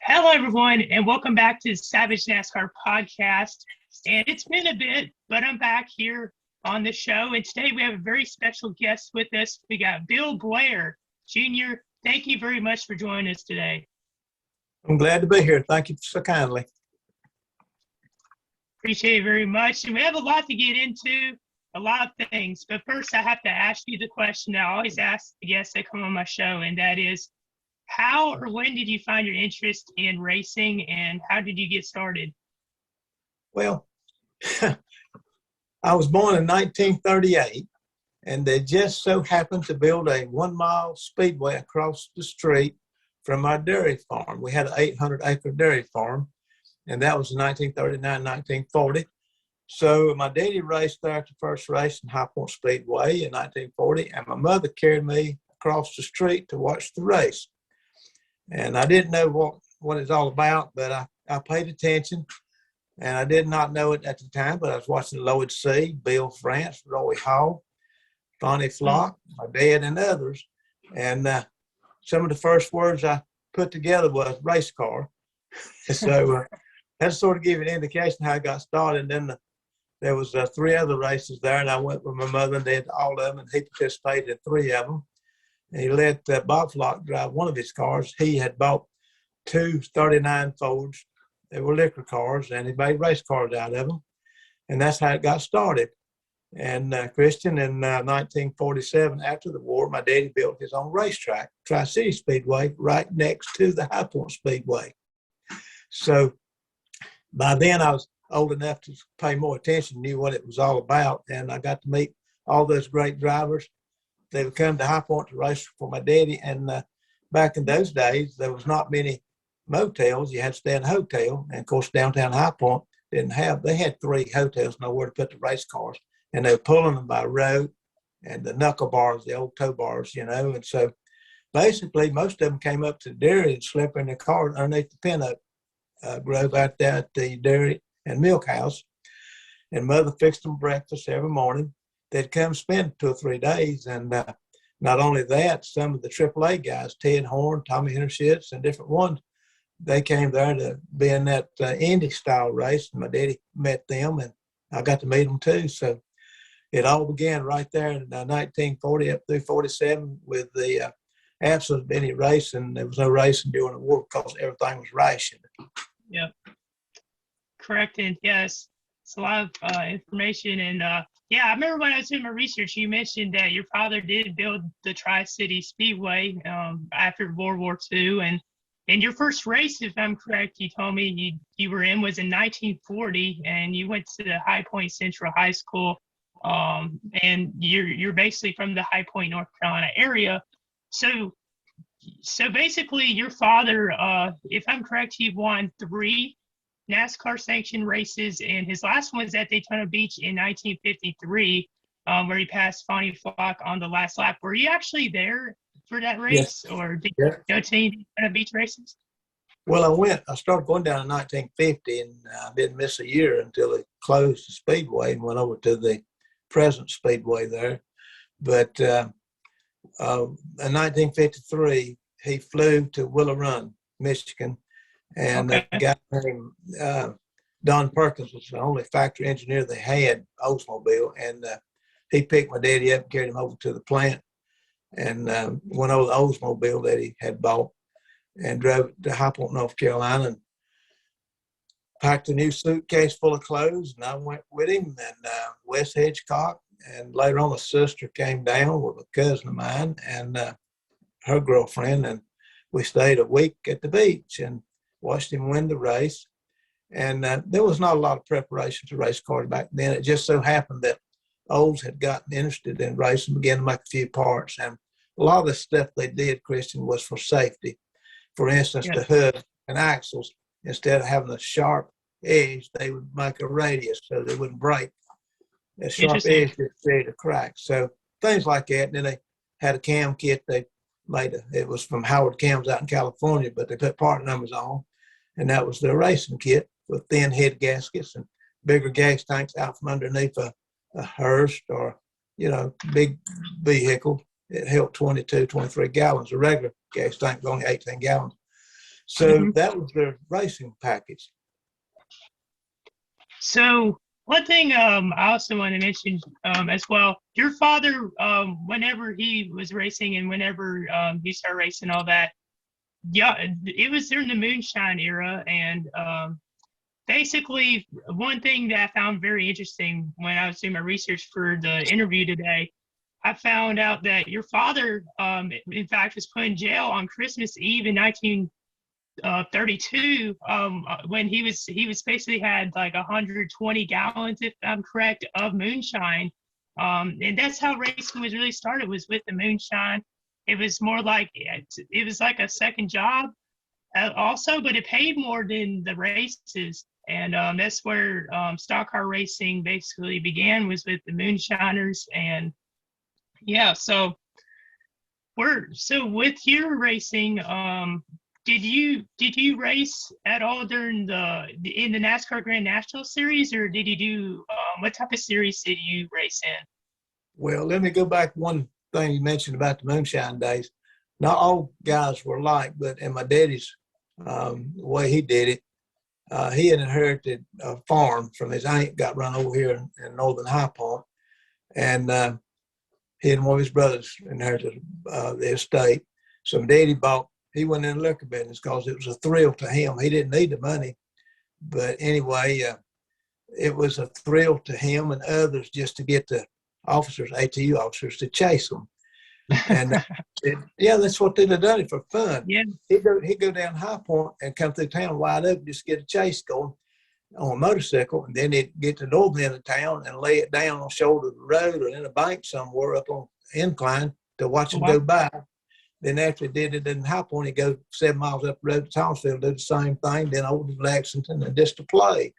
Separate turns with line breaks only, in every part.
Hello, everyone, and welcome back to the Savage NASCAR podcast. And it's been a bit, but I'm back here on the show. And today we have a very special guest with us. We got Bill Blair, Jr. Thank you very much for joining us today.
I'm glad to be here. Thank you so kindly.
Appreciate it very much. And we have a lot to get into, a lot of things. But first, I have to ask you the question I always ask the guests that come on my show, and that is, how or when did you find your interest in racing, and how did you get started?
Well, I was born in 1938, and they just so happened to build a 1 mile speedway across the street from our dairy farm. We had an 800-acre dairy farm, and that was in 1939, 1940. So my daddy raced there at the first race in High Point Speedway in 1940, and my mother carried me across the street to watch the race. And I didn't know what it's all about, but I paid attention, and I did not know it at the time, but I was watching Lloyd C., Bill France, Roy Hall, Ronnie Flock, my dad, and others. And some of the first words I put together was race car. So that sort of gave an indication how I got started. And then there was 3 other races there, and I went with my mother and dad to all of them, and he participated in 3 of them. And he let Bob Flock drive one of his cars. He had bought 2 39 Fords. They were liquor cars, and he made race cars out of them. And that's how it got started. And Christian, in 1947, after the war, my daddy built his own racetrack, Tri-City Speedway, right next to the High Point Speedway. So by then I was old enough to pay more attention, knew what it was all about, and I got to meet all those great drivers. They would come to High Point to race for my daddy, and back in those days, there was not many motels. You had to stay in a hotel, and of course, downtown High Point they had 3 hotels, nowhere to put the race cars, and they were pulling them by road and the knuckle bars, the old tow bars, and so basically most of them came up to the dairy and slept in their cars underneath the pinup grove out there at the dairy and milk house, and mother fixed them breakfast every morning. They'd come spend 2 or 3 days, and not only that, some of the AAA guys, Ted Horn, Tommy Hendershitz, and different ones, they came there to be in that Indy-style race, and my daddy met them, and I got to meet them too. So it all began right there in 1940 up through 47 with the absence of any racing. There was no racing during the war because everything was rationed.
Yep. Correct. And yes, it's a lot of information. And yeah, I remember when I was doing my research, you mentioned that your father did build the Tri-City Speedway after World War II. And your first race, if I'm correct, you told me you were in was in 1940, and you went to the High Point Central High School. And you're basically from the High Point, North Carolina area. So basically your father, if I'm correct, he won 3 NASCAR sanctioned races, and his last one was at Daytona Beach in 1953, where he passed Fonnie Flock on the last lap. Were you actually there for that race,
Yes.
or did you go to any Daytona Beach races?
Well, I started going down in 1950, and I didn't miss a year until they closed the Speedway and went over to the present Speedway there. But in 1953, he flew to Willow Run, Michigan, and a guy named Don Perkins was the only factory engineer they had, Oldsmobile, and he picked my daddy up and carried him over to the plant, and went over the Oldsmobile that he had bought and drove to High Point, North Carolina, and packed a new suitcase full of clothes, and I went with him, and Wes Hedgecock, and later on a sister came down with a cousin of mine and her girlfriend, and we stayed a week at the beach and watched him win the race. And there was not a lot of preparation to race cars back then. It just so happened that Olds had gotten interested in racing, began to make a few parts, and a lot of the stuff they did, Christian, was for safety. For instance, the hood and axles, instead of having a sharp edge, they would make a radius so they wouldn't break. A sharp edge would create a crack. So things like that. And then they had a cam kit they made. It was from Howard Cams out in California, but they put part numbers on, and that was their racing kit with thin head gaskets and bigger gas tanks out from underneath a hearse or, big vehicle. it held 22, 23 gallons. The regular gas tank was only 18 gallons. So that was their racing package.
So one thing I also want to mention as well, your father, whenever he was racing and whenever he started racing all that, yeah, it was during the Moonshine era. And basically, one thing that I found very interesting when I was doing my research for the interview today, I found out that your father, in fact, was put in jail on Christmas Eve in 1932 when he was basically had like 120 gallons, if I'm correct, of moonshine. And that's how racing was really started, was with the moonshine. It was more like it was like a second job also, but it paid more than the races. And that's where stock car racing basically began, was with the moonshiners. And yeah, so with your racing, did you race at all during in the NASCAR Grand National Series, or did you do what type of series did you race in?
Well, let me go back one thing you mentioned about the moonshine days. Not all guys were alike, but in my daddy's the way he did it, he had inherited a farm from his aunt, got run over here in northern High Point, and he and one of his brothers inherited the estate. So daddy he went in the liquor business because it was a thrill to him. He didn't need the money, but anyway, it was a thrill to him and others just to get the officers, ATU officers, to chase them. And yeah, that's what they'd have done it for fun.
Yeah.
He'd go down High Point and come through town wide open, just get a chase going on a motorcycle, and then he'd get to the north end of town and lay it down on the shoulder of the road or in a bank somewhere up on incline to watch them go by. Then after he did it in High Point, he'd go 7 miles up the road to Townsville, do the same thing, then over to Lexington, and just to play.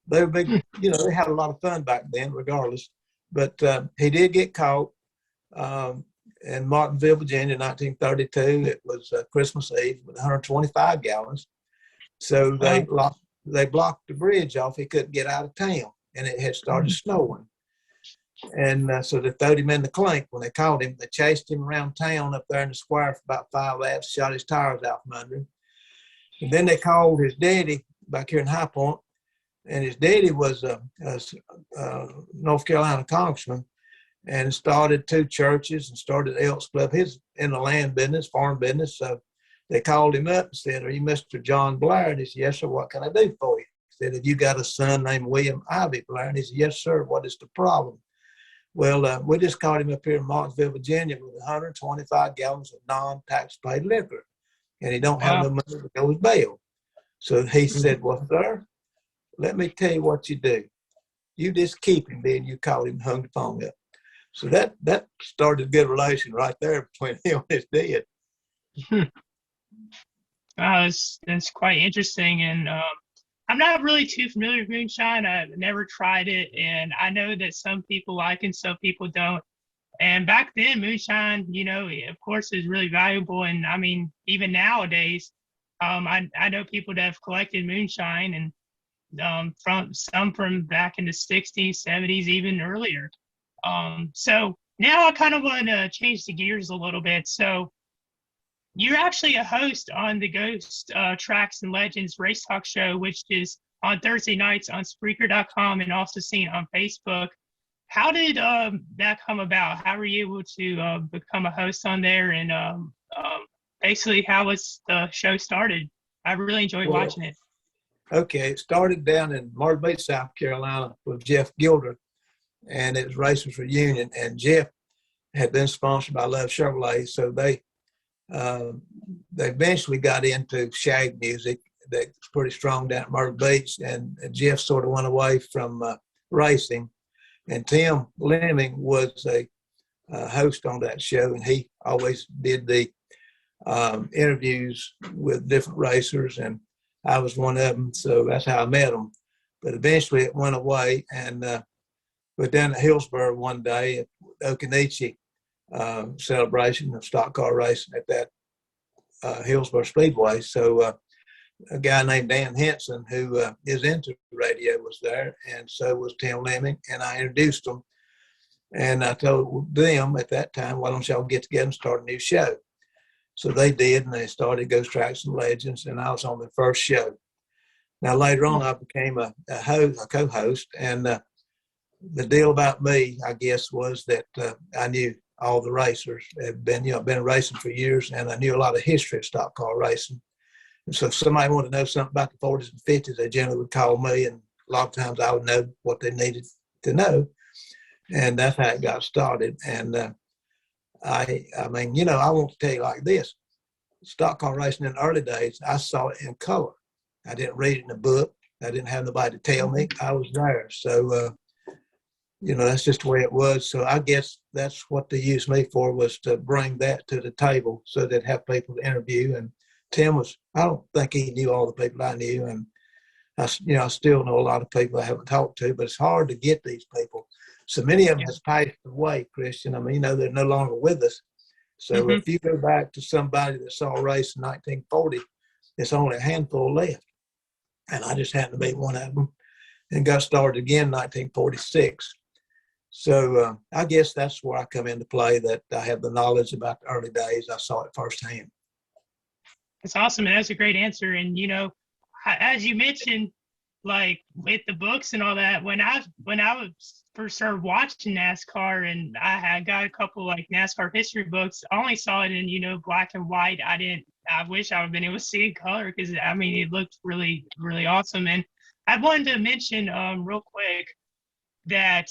They were big, they had a lot of fun back then, regardless. But he did get caught in Martinsville, Virginia, in 1932. It was Christmas Eve with 125 gallons. So they blocked the bridge off. He couldn't get out of town, and it had started snowing. And so they throwed him in the clink. When they caught him, they chased him around town up there in the square for about 5 laps, shot his tires out from under him. And then they called his daddy back here in High Point, and his daddy was a North Carolina congressman, and started 2 churches and started Elks Club. He's in the land business, farm business. So they called him up and said, "Are you Mr. John Blair?" And he said, "Yes, sir. What can I do for you?" He said, "Have you got a son named William Ivy Blair?" And he said, "Yes, sir. What is the problem?" Well, we just caught him up here in Martinsville, Virginia with 125 gallons of non-tax paid liquor. And he don't have no money to go his bail. So he said, "Well, sir, let me tell you what you do. You just keep him." Then you called him and hung the phone up. So that started a good relation right there between him and his dad.
That's quite interesting. And I'm not really too familiar with moonshine. I've never tried it, and I know that some people like it, some people don't. And back then, moonshine, of course, is really valuable. And I mean, even nowadays, I know people that have collected moonshine, and from back in the 60s, 70s, even earlier. So now I kind of want to change the gears a little bit. So you're actually a host on the Ghost Tracks and Legends Race Talk Show, which is on Thursday nights on Spreaker.com and also seen on Facebook. How did that come about? How were you able to become a host on there? And basically, how was the show started? I really enjoyed watching it.
Okay, it started down in Myrtle Beach, South Carolina with Jeff Gilder, and it was Racers Reunion. And Jeff had been sponsored by Love Chevrolet, so they eventually got into shag music that's pretty strong down at Myrtle Beach, and Jeff sort of went away from racing. And Tim Lemming was a host on that show, and he always did the interviews with different racers, and I was one of them, so that's how I met him. But eventually it went away, and we're down at Hillsborough one day at Okanichi celebration of stock car racing at that Hillsborough Speedway. So a guy named Dan Henson, who is into radio, was there, and so was Tim Lemming, and I introduced them. And I told them at that time, why don't y'all get together and start a new show? So they did, and they started Ghost Tracks and Legends, and I was on the first show. Now, later on, I became a co-host, and the deal about me, I guess, was that I knew all the racers. Had been racing for years, and I knew a lot of history of stock car racing. And so if somebody wanted to know something about the 40s and 50s, they generally would call me, and a lot of times I would know what they needed to know. And that's how it got started. And I mean, I want to tell you like this. Stock car racing in the early days, I saw it in color. I didn't read it in a book. I didn't have nobody to tell me. I was there. So, that's just the way it was. So I guess that's what they used me for, was to bring that to the table so they'd have people to interview. And Tim I don't think he knew all the people I knew. And I still know a lot of people I haven't talked to, but it's hard to get these people. So many of them has passed away, Christian. I mean, they're no longer with us. So if you go back to somebody that saw a race in 1940, it's only a handful left. And I just happened to be one of them and got started again in 1946. So I guess that's where I come into play, that I have the knowledge about the early days. I saw it firsthand.
That's awesome. And that's a great answer. And, as you mentioned, like with the books and all that, when I was first started watching NASCAR, and I had got a couple like NASCAR history books, I only saw it in, black and white. I wish I would have been able to see in color, because it looked really, really awesome. And I wanted to mention real quick that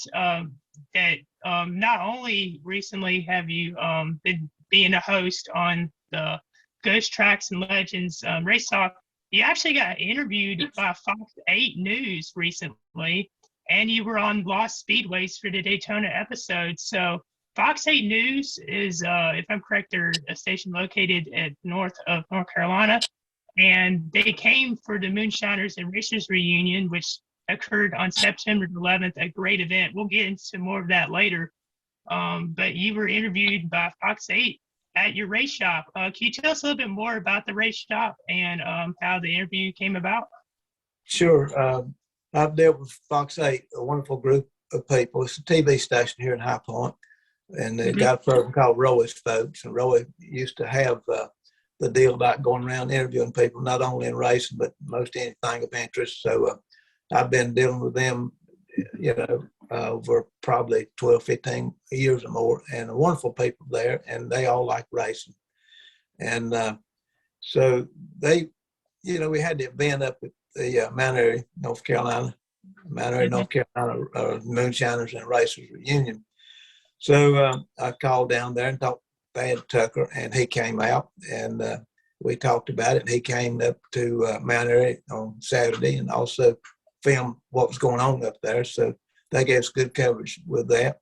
not only recently have you been being a host on the Ghost Tracks and Legends Race Talk, you actually got interviewed by Fox 8 News recently, and you were on Lost Speedways for the Daytona episode. So Fox 8 News is, if I'm correct, they're a station located at north of North Carolina, and they came for the Moonshiners and Racers reunion, which occurred on September 11th, a great event. We'll get into more of that later. But you were interviewed by Fox 8 at your race shop. Can you tell us a little bit more about the race shop and how the interview came about?
Sure. I've dealt with Fox 8, a wonderful group of people. It's a TV station here in High Point, and they got a program called Roy's Folks. And Roy used to have the deal about going around interviewing people, not only in racing, but most anything of interest. So I've been dealing with them, over probably 12, 15 years or more, and wonderful people there, and they all like racing. And so they, we had the event up at the Mount Airy, North Carolina, Moonshiners and Racers reunion. So I called down there and talked to Thad Tucker, and he came out, and we talked about it. And he came up to Mount Airy on Saturday and also filmed what was going on up there. So they gave us good coverage with that.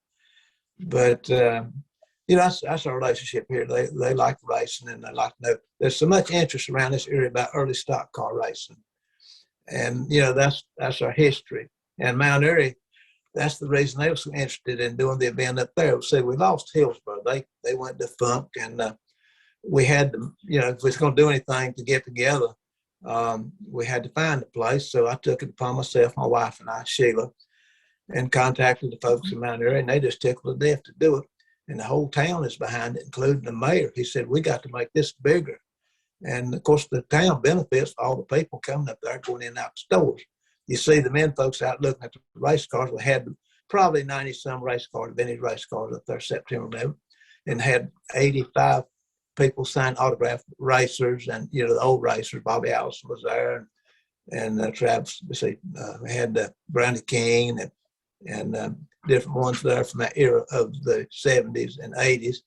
But, that's our relationship here. They like racing, and they like to know. There's so much interest around this area about early stock car racing. And, that's our history. And Mount Airy, that's the reason they were so interested in doing the event up there. See, we lost Hillsborough. They went defunct, and we had to, if we was going to do anything to get together, we had to find a place. So I took it upon myself, my wife and I, Sheila, and contacted the folks in Mount Airy, and they just tickled to death to do it. And the whole town is behind it, including the mayor. He said, we got to make this bigger. And of course, the town benefits all the people coming up there, going in and out the stores. You see the men folks out looking at the race cars. We had probably 90-some race cars, vintage race cars up there September 11th, and had 85 people sign autographed racers, and the old racers. Bobby Allison was there, and Travis. We had Brownie King and different ones there from that era of the 70s and 80s,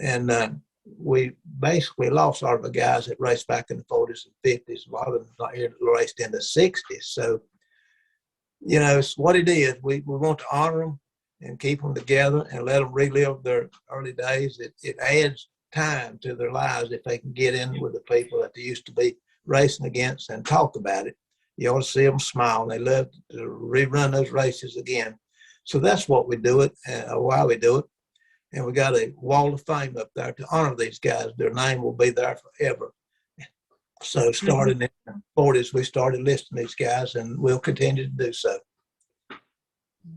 and we basically lost all of the guys that raced back in the 40s and 50s. A lot of them not here that raced in the 60s. So, it's what it is. We want to honor them and keep them together and let them relive their early days. It adds time to their lives if they can get in with the people that they used to be racing against and talk about it. You ought to see them smile, and they love to rerun those races again. So that's what we do it, why we do it. And we got a wall of fame up there to honor these guys. Their name will be there forever. So starting in the 40s, we started listing these guys, and we'll continue to do so.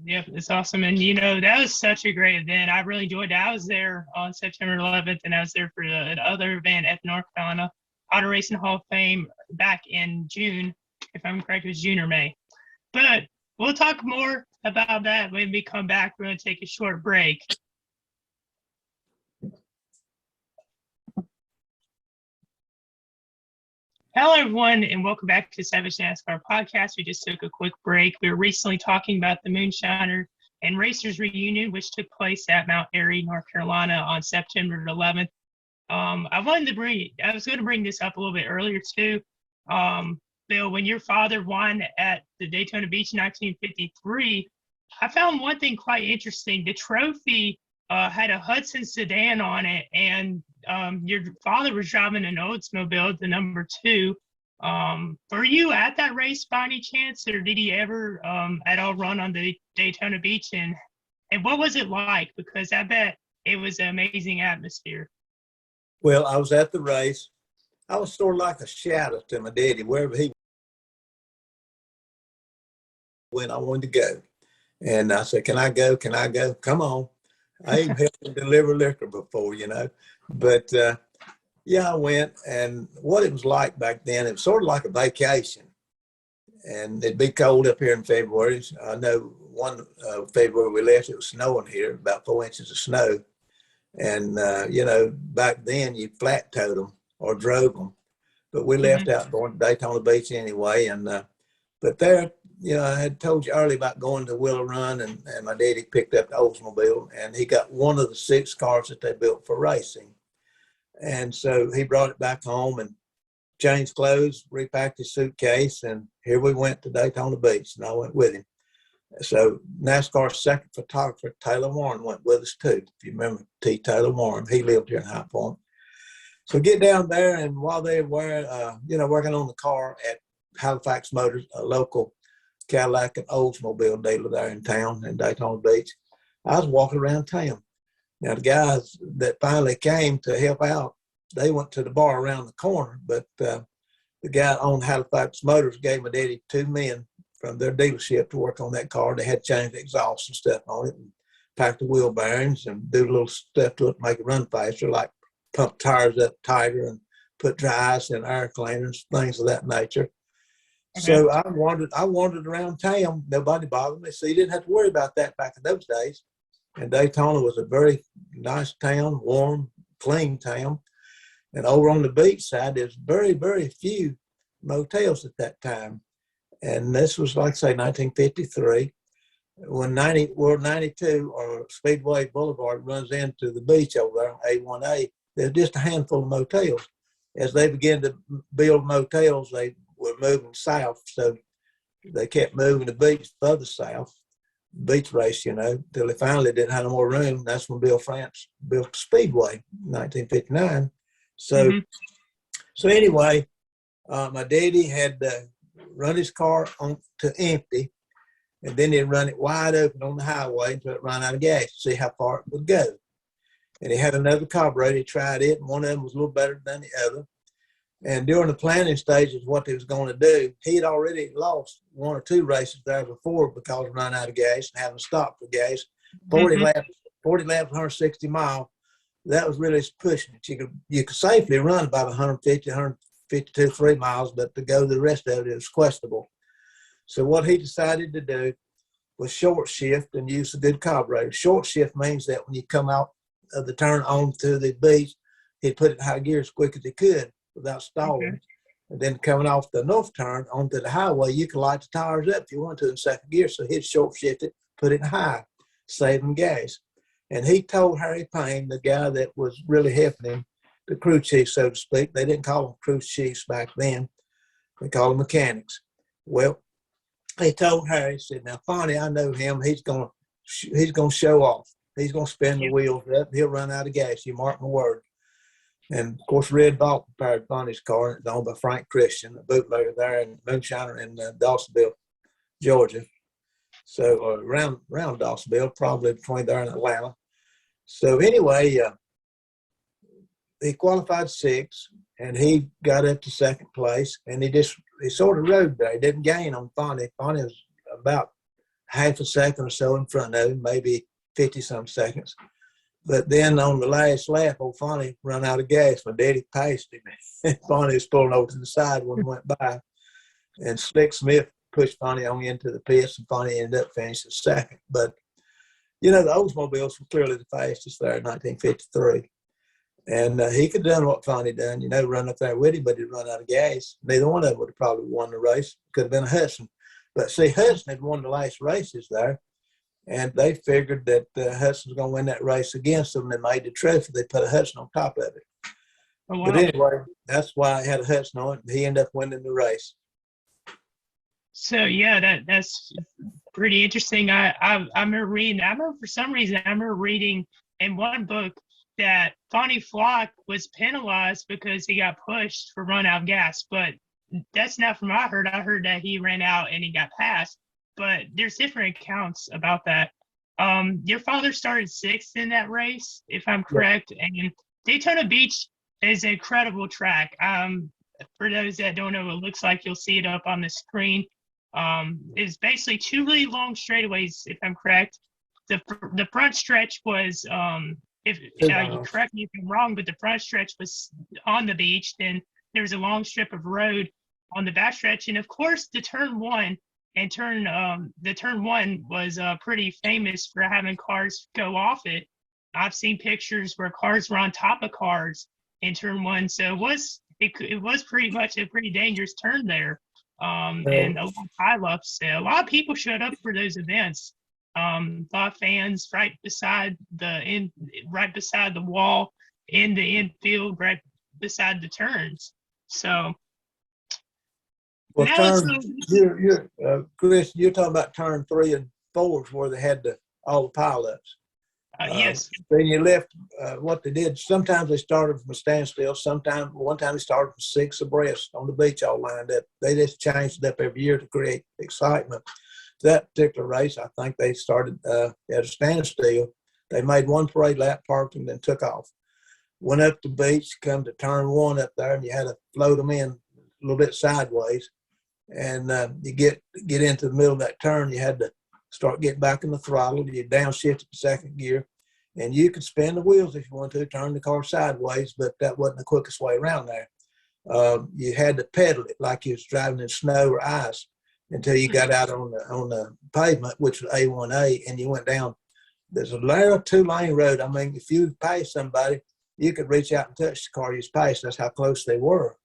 Yep, it's awesome. And, you know, that was such a great event. I really enjoyed it. I was there on September 11th, and I was there for the other event at North Carolina Auto Racing Hall of Fame back in June. If I'm correct, it was June or May. But we'll talk more about that when we come back. We're going to take a short break. Hello, everyone, and welcome back to Savage NASCAR Podcast. We just took a quick break. We were recently talking about the Moonshiner and Racers reunion, which took place at Mount Airy, North Carolina on September 11th. I was going to bring this up a little bit earlier too. Bill, when your father won at the Daytona Beach in 1953, I found one thing quite interesting. The trophy had a Hudson sedan on it, and your father was driving an Oldsmobile, the number 2. Were you at that race by any chance, or did he ever at all run on the Daytona Beach? And what was it like? Because I bet it was an amazing atmosphere.
Well, I was at the race. I was sort of like a shadow to my daddy. Wherever he went, I wanted to go. And I said, can I go? Can I go? Come on. I even helped him deliver liquor before, you know. But, yeah, I went. And what it was like back then, it was sort of like a vacation. And it'd be cold up here in February. I know one February we left, it was snowing here, about 4 inches of snow. And, you know, back then you flat towed them or drove them. But we left out going to Daytona Beach anyway. And but there, you know, I had told you earlier about going to Willow Run, and my daddy picked up the Oldsmobile, and he got one of the 6 cars that they built for racing. And so he brought it back home and changed clothes, repacked his suitcase, and here we went to Daytona Beach, and I went with him. So NASCAR's second photographer, Taylor Warren, went with us too. If you remember T. Taylor Warren, he lived here in High Point. So get down there, and while they were, you know, working on the car at Halifax Motors, a local Cadillac and Oldsmobile dealer there in town in Daytona Beach, I was walking around town. Now, the guys that finally came to help out, they went to the bar around the corner, but the guy on Halifax Motors gave my daddy 2 men from their dealership to work on that car. They had changed the exhaust and stuff on it, and pack the wheel bearings and do a little stuff to it to make it run faster, like pump tires up tighter and put dry ice in air cleaners, things of that nature. Okay. So I wandered around town. Nobody bothered me. So you didn't have to worry about that back in those days. And Daytona was a very nice town, warm, clean town. And over on the beach side, there's very, very few motels at that time. And this was, like I say, 1953. When 92 or Speedway Boulevard runs into the beach over there on A1A, there's just a handful of motels. As they began to build motels, they were moving south. So they kept moving the beach further south, beach race, you know, till they finally didn't have no more room. That's when Bill France built Speedway in 1959. So, so anyway, my daddy had run his car on to empty, and then he'd run it wide open on the highway until it ran out of gas to see how far it would go. And he had another carburetor. He tried it, and one of them was a little better than the other. And during the planning stages, what he was going to do, he had already lost 1 or 2 races there before because of running out of gas and having to stop for gas. 40 laps, 160 miles. That was really pushing it. You could safely run about 150, 152, 3 miles, but to go the rest of it was questionable. So what he decided to do was short shift and use a good carburetor. Short shift means that when you come out of the turn onto the beach, he'd put it in high gear as quick as he could without stalling. Okay. And then coming off the north turn onto the highway, you could light the tires up if you want to in second gear. So he'd short shift it, put it in high, saving gas. And he told Harry Payne, the guy that was really helping him, the crew chief, so to speak. They didn't call them crew chiefs back then. They called them mechanics. Well, he told Harry, he said, now, Fonny, I know him. He's going to show off. He's going to spin the wheels up. He'll run out of gas. You mark my word. And, of course, Red Ball prepared Fonny's car. It's owned by Frank Christian, a bootlegger there in Moonshiner in Dawsonville, Georgia. So around Dawsonville, probably between there and Atlanta. So anyway, he qualified 6th, and he got up to 2nd place, and he sort of rode there. He didn't gain on Fonny. Fonny was about half a second or so in front of him, maybe 50-some seconds. But then on the last lap, old Fonny run out of gas. My daddy passed him. And Fonny was pulling over to the side when he went by. And Slick Smith pushed Fonny on into the pits, and Fonny ended up finishing second. But, you know, the Oldsmobiles were clearly the fastest there in 1953. And he could have done what Fonny done, you know, run up there with him, but he'd run out of gas. Neither one of them would have probably won the race. Could have been a Hudson. But see, Hudson had won the last races there, and they figured that Hudson was going to win that race against them. They made the trophy. They put a Hudson on top of it.
Oh, wow.
But anyway, that's why I had a Hudson on it, and he ended up winning the race.
So yeah, that's pretty interesting. I remember reading. I remember for some reason I remember reading in one book that Fonny Flock was penalized because he got pushed for run out of gas, but that's not from what I heard. I heard that he ran out and he got passed, but there's different accounts about that. Your father started sixth in that race, if I'm correct, and Daytona Beach is an incredible track. For those that don't know, it looks like you'll see it up on the screen. It's basically two really long straightaways, if I'm correct. The front stretch was you correct me if I'm wrong, but the front stretch was on the beach. Then there was a long strip of road on the back stretch, and of course the turn one was pretty famous for having cars go off it. I've seen pictures where cars were on top of cars in turn one, so it was pretty much a pretty dangerous turn there, and a lot of pileups. A lot of people showed up for those events. A lot of fans right beside the wall in the infield, right beside the turns. So,
well, Chris, you're talking about turn 3 and 4 where they had all the pileups.
Yes.
Then you left. What they did, sometimes they started from a standstill. One time they started from 6 abreast on the beach, all lined up. They just changed it up every year to create excitement. That particular race, I think they started at a standstill. They made one parade lap, parked, and then took off. Went up the beach, come to turn 1 up there, and you had to float them in a little bit sideways. And you get into the middle of that turn, you had to start getting back in the throttle. You downshift to second gear, and you could spin the wheels if you want to, turn the car sideways, but that wasn't the quickest way around there. You had to pedal it like you was driving in snow or ice until you got out on the pavement, which was A1A, and you went down. There's a narrow 2-lane road. I mean, if you pass somebody, you could reach out and touch the car you was passed. That's how close they were.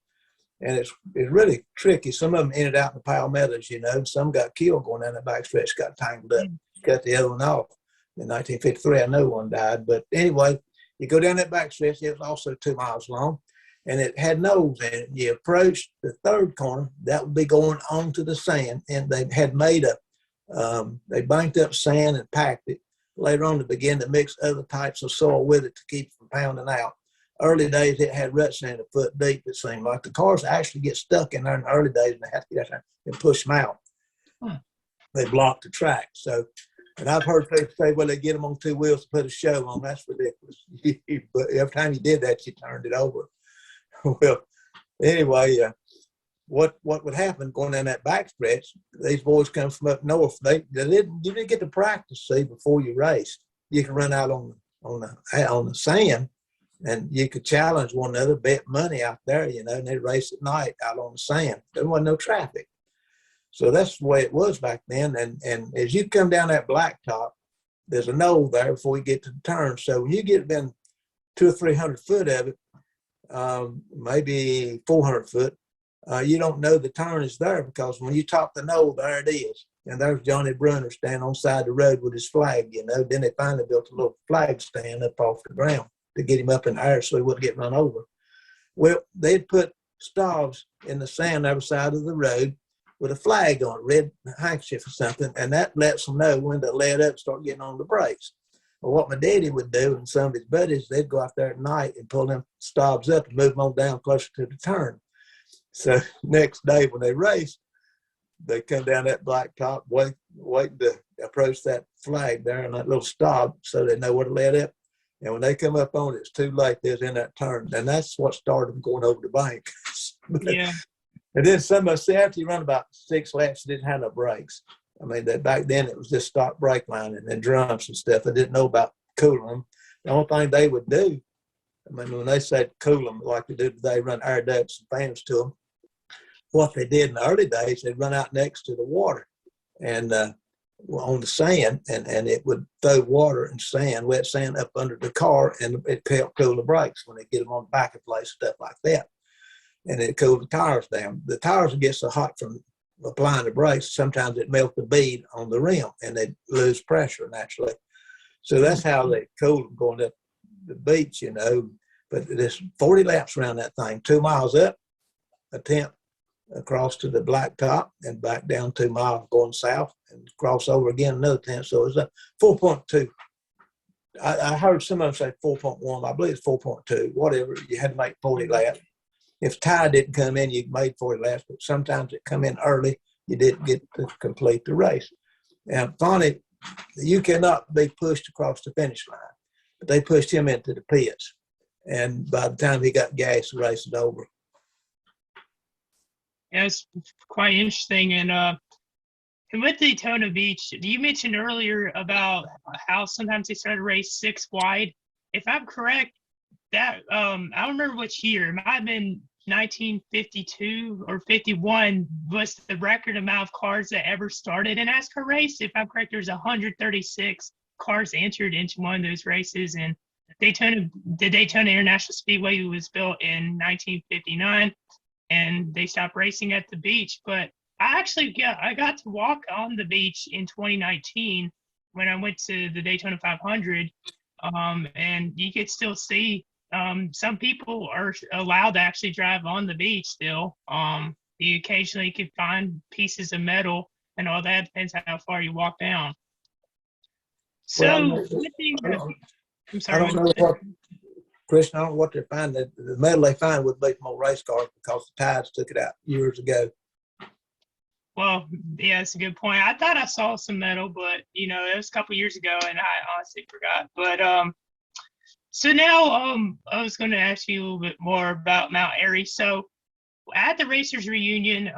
And it's really tricky. Some of them ended out in the palmettos, you know, and some got killed going down that backstretch, got tangled up, cut the other one off. In 1953, I know one died. But anyway, you go down that backstretch. It was also 2 miles long, and it had knolls in it. You approached the third corner, that would be going onto the sand, and they had made they banked up sand and packed it. Later on, to begin to mix other types of soil with it to keep it from pounding out. Early days, it had ruts in it a foot deep, it seemed like. The cars actually get stuck in there in the early days, and they have to get out there and push them out. They blocked the track. So, and I've heard people say, well, they get them on 2 wheels to put a show on. That's ridiculous. But every time you did that, you turned it over. Well, anyway, what would happen going down that backstretch, these boys come from up north. You didn't get to practice, see, before you raced. You could run out on the sand, and you could challenge one another, bet money out there, you know, and they'd race at night out on the sand. There wasn't no traffic. So that's the way it was back then. And as you come down that blacktop, there's a knoll there before you get to the turn. So when you get within 200 or 300 foot of it, maybe 400 foot, you don't know the turn is there, because when you top the knoll, there it is. And there's Johnny Brunner standing on the side of the road with his flag, you know. Then they finally built a little flag stand up off the ground to get him up in the air so he wouldn't get run over. Well, they'd put stalls in the sand on the side of the road with a flag on it, red handkerchief or something, and that lets them know when to let up, start getting on the brakes. Well, what my daddy would do, and some of his buddies, they'd go out there at night and pull them stobs up and move them on down closer to the turn. So next day when they race, they come down that blacktop, wait to approach that flag there and that little stob so they know where to let up. And when they come up on it, it's too late. They're in that turn. And that's what started them going over the bank.
Yeah.
And then some of us, after you run about 6 laps, didn't have no brakes. I mean, that back then it was just stock brake line and then drums and stuff. I didn't know about cooling them. The only thing they would do, I mean, when they said cool them like they do today, run air ducts and fans to them, what they did in the early days, they'd run out next to the water and on the sand, and it would throw water and sand, wet sand up under the car, and it helped cool the brakes when they get them on the back of place, stuff like that. And it cooled the tires down. The tires would get so hot from applying the brakes, sometimes it melt the bead on the rim and they lose pressure naturally. So that's how they cool them going up the beach, you know. But there's 40 laps around that thing, 2 miles up, a tenth across to the blacktop and back down 2 miles going south and cross over again another tenth. So it's a 4.2. I heard some of them say 4.1. I believe it's 4.2, whatever. You had to make 40 laps. If tide didn't come in, you made 40 laps, but sometimes it come in early. You didn't get to complete the race. And funny, you cannot be pushed across the finish line, but they pushed him into the pits. And by the time he got gas, the race was over.
Yeah, it's quite interesting. And with Daytona Beach, you mentioned earlier about how sometimes they start a race 6 wide. If I'm correct, that I don't remember which year. It might have been 1952 or 51 was the record amount of cars that ever started an NASCAR race. If I'm correct, there's 136 cars entered into one of those races. And the Daytona International Speedway was built in 1959, and they stopped racing at the beach. But I got to walk on the beach in 2019 when I went to the Daytona 500, and you could still see some people are allowed to actually drive on the beach still. You occasionally can find pieces of metal and all that. Depends how far you walk down. So, I'm sorry.
I don't know what, Christian, I don't know what they're finding. The metal they find would be more race cars because the tides took it out years ago.
Well, yeah, that's a good point. I thought I saw some metal, but, you know, it was a couple years ago and I honestly forgot. But, so now I was going to ask you a little bit more about Mount Airy. So at the Racers Reunion,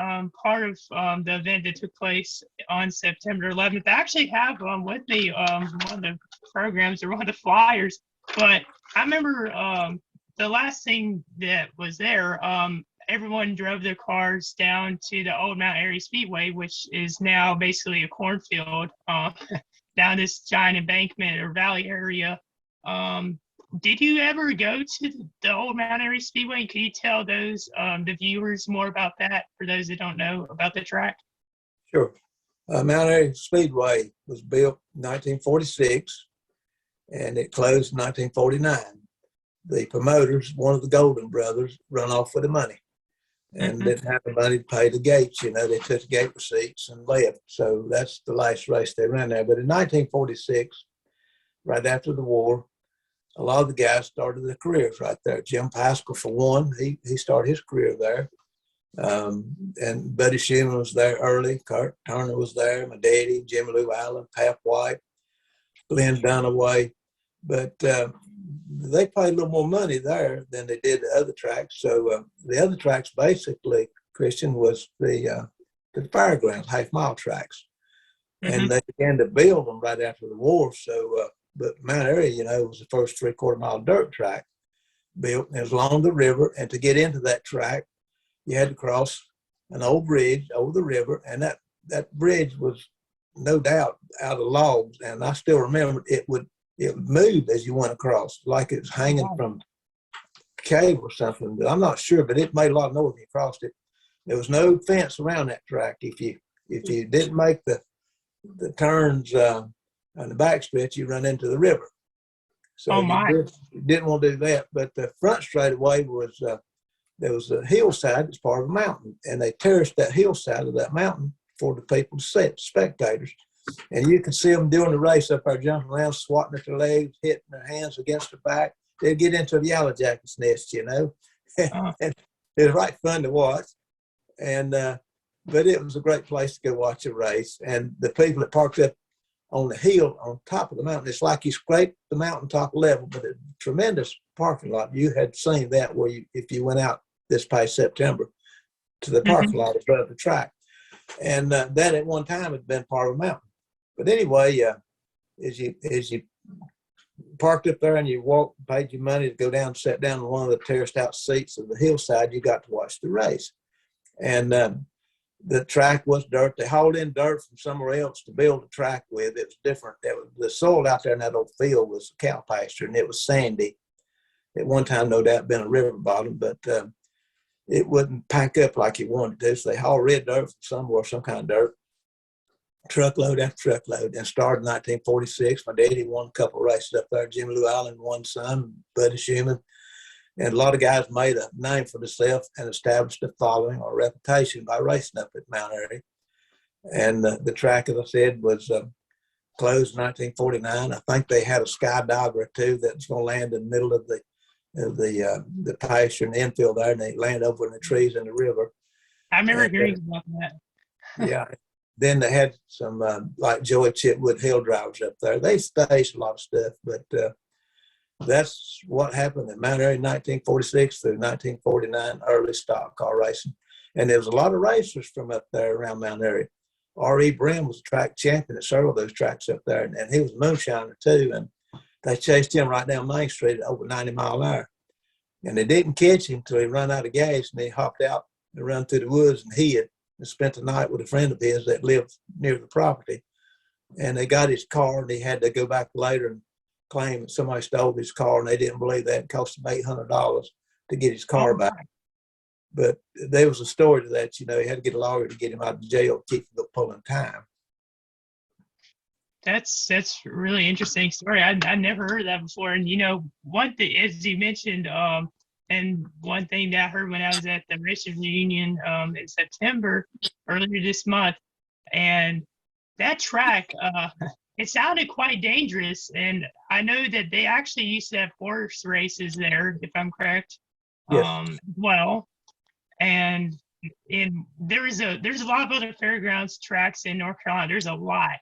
part of the event that took place on September 11th, I actually have with me one of the programs or one of the flyers. But I remember the last thing that was there, everyone drove their cars down to the old Mount Airy Speedway, which is now basically a cornfield down this giant embankment or valley area. Did you ever go to the old Mount Airy Speedway? Can you tell those the viewers more about that for those that don't know about the track?
Sure. Mount Airy Speedway was built in 1946 and it closed in 1949. The promoters, one of the Golden brothers, run off with the money and didn't have the money to pay the gates. You know, they took the gate receipts and left. So that's the last race they ran there. But in 1946, right after the war, a lot of the guys started their careers right there. Jim Paschal, for one, he started his career there. And Buddy Schumann was there early. Kurt Turner was there. My daddy, Jimmy Lou Allen, Pap White, Glenn Dunaway. But they paid a little more money there than they did the other tracks. So the other tracks basically, Christian, was the fairgrounds, half-mile tracks. And they began to build them right after the war. So, but Mount Airy, you know, was the first 3/4 mile dirt track built, and it was along the river. And to get into that track, you had to cross an old bridge over the river. And that bridge was no doubt out of logs. And I still remember it would move as you went across, like it was hanging from a cable or something. But I'm not sure, but it made a lot of noise when you crossed it. There was no fence around that track. If you didn't make the turns on the backstretch, you run into the river. So you didn't want to do that. But the front straightaway was there was a hillside that's part of a mountain, and they terraced that hillside of that mountain for the people to see, spectators. And you can see them doing the race up there, jumping around, swatting at their legs, hitting their hands against their back. They'd get into the yellow jacket's nest, you know. And it was right fun to watch. And but it was a great place to go watch a race. And the people that parked up on the hill on top of the mountain, it's like you scraped the mountaintop level, but a tremendous parking lot. You had seen that where if you went out this past September to the parking lot above the track. And that at one time had been part of a mountain. But anyway, as you parked up there and you walked, paid your money to go down, sat down on one of the terraced out seats of the hillside, you got to watch the race. And the track was dirt. They hauled in dirt from somewhere else to build the track with. It was different. The soil out there in that old field was cow pasture, and it was sandy. At one time, no doubt, been a river bottom, but it wouldn't pack up like you wanted to. So they hauled red dirt from somewhere, some kind of dirt, truckload after truckload, and started in 1946. My daddy won a couple of races up there. Jimmy Lou Allen won some, Buddy Schumann. And a lot of guys made a name for themselves and established a following or reputation by racing up at Mount Airy. And the track, as I said, was closed in 1949. I think they had a skydiver or two that was going to land in the middle of the pasture and the infield there, and they landed over in the trees in the river.
I remember hearing about that.
Yeah. Then they had some like Joey Chitwood hill drivers up there. They staged a lot of stuff, but that's what happened at Mount Airy in 1946 through 1949, early stock car racing. And there was a lot of racers from up there around Mount Airy. R.E. Brim was a track champion at several of those tracks up there, and he was a moonshiner too. And they chased him right down Main Street at over 90 mile an hour. And they didn't catch him until he ran out of gas, and he hopped out and ran through the woods and hid and spent the night with a friend of his that lived near the property. And they got his car, and he had to go back later and claim that somebody stole his car, and they didn't believe that. It cost him $800 to get his car back. But there was a story to that, you know, he had to get a lawyer to get him out of jail, keep him from pulling time.
That's a really interesting story. I never heard that before. And, you know, one thing, as you mentioned, and one thing that I heard when I was at the racing reunion in September, earlier this month, and that track, it sounded quite dangerous. And I know that they actually used to have horse races there, if I'm correct.
Yes.
Well, and there's a lot of other fairgrounds tracks in North Carolina. There's a lot.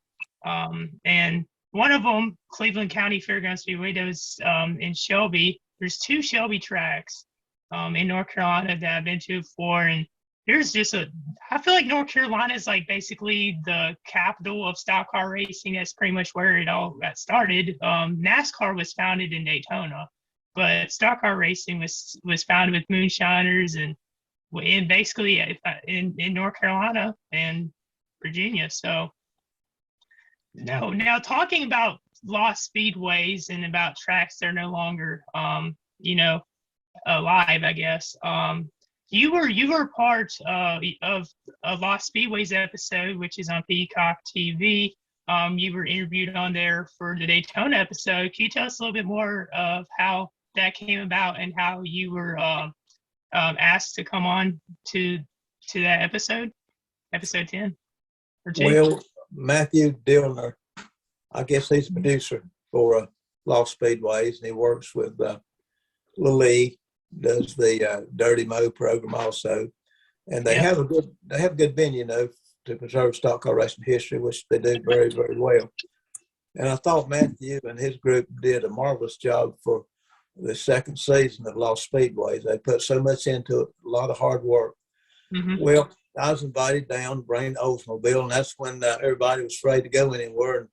And one of them, Cleveland County Fairgrounds Speedway, that was in Shelby. There's 2 Shelby tracks in North Carolina that I've been to before. And there's just I feel like North Carolina is like basically the capital of stock car racing. That's pretty much where it all got started. NASCAR was founded in Daytona, but stock car racing was founded with moonshiners and basically in North Carolina and Virginia. So now talking about lost speedways and about tracks that are no longer alive, I guess. You were part of a Lost Speedways episode, which is on Peacock TV. You were interviewed on there for the Daytona episode. Can you tell us a little bit more of how that came about and how you were asked to come on to that episode 10 or 2?
Well, Matthew Dillner, I guess he's a producer for Lost Speedways, and he works with Lil E, does the Dirty Mo program also, and they have a good venue, you know, to preserve stock car racing history, which they do very, very well. And I thought Matthew and his group did a marvelous job for the second season of Lost Speedways. They put so much into it, a lot of hard work. Mm-hmm. Well, I was invited down to bring the Oldsmobile, and that's when everybody was afraid to go anywhere. And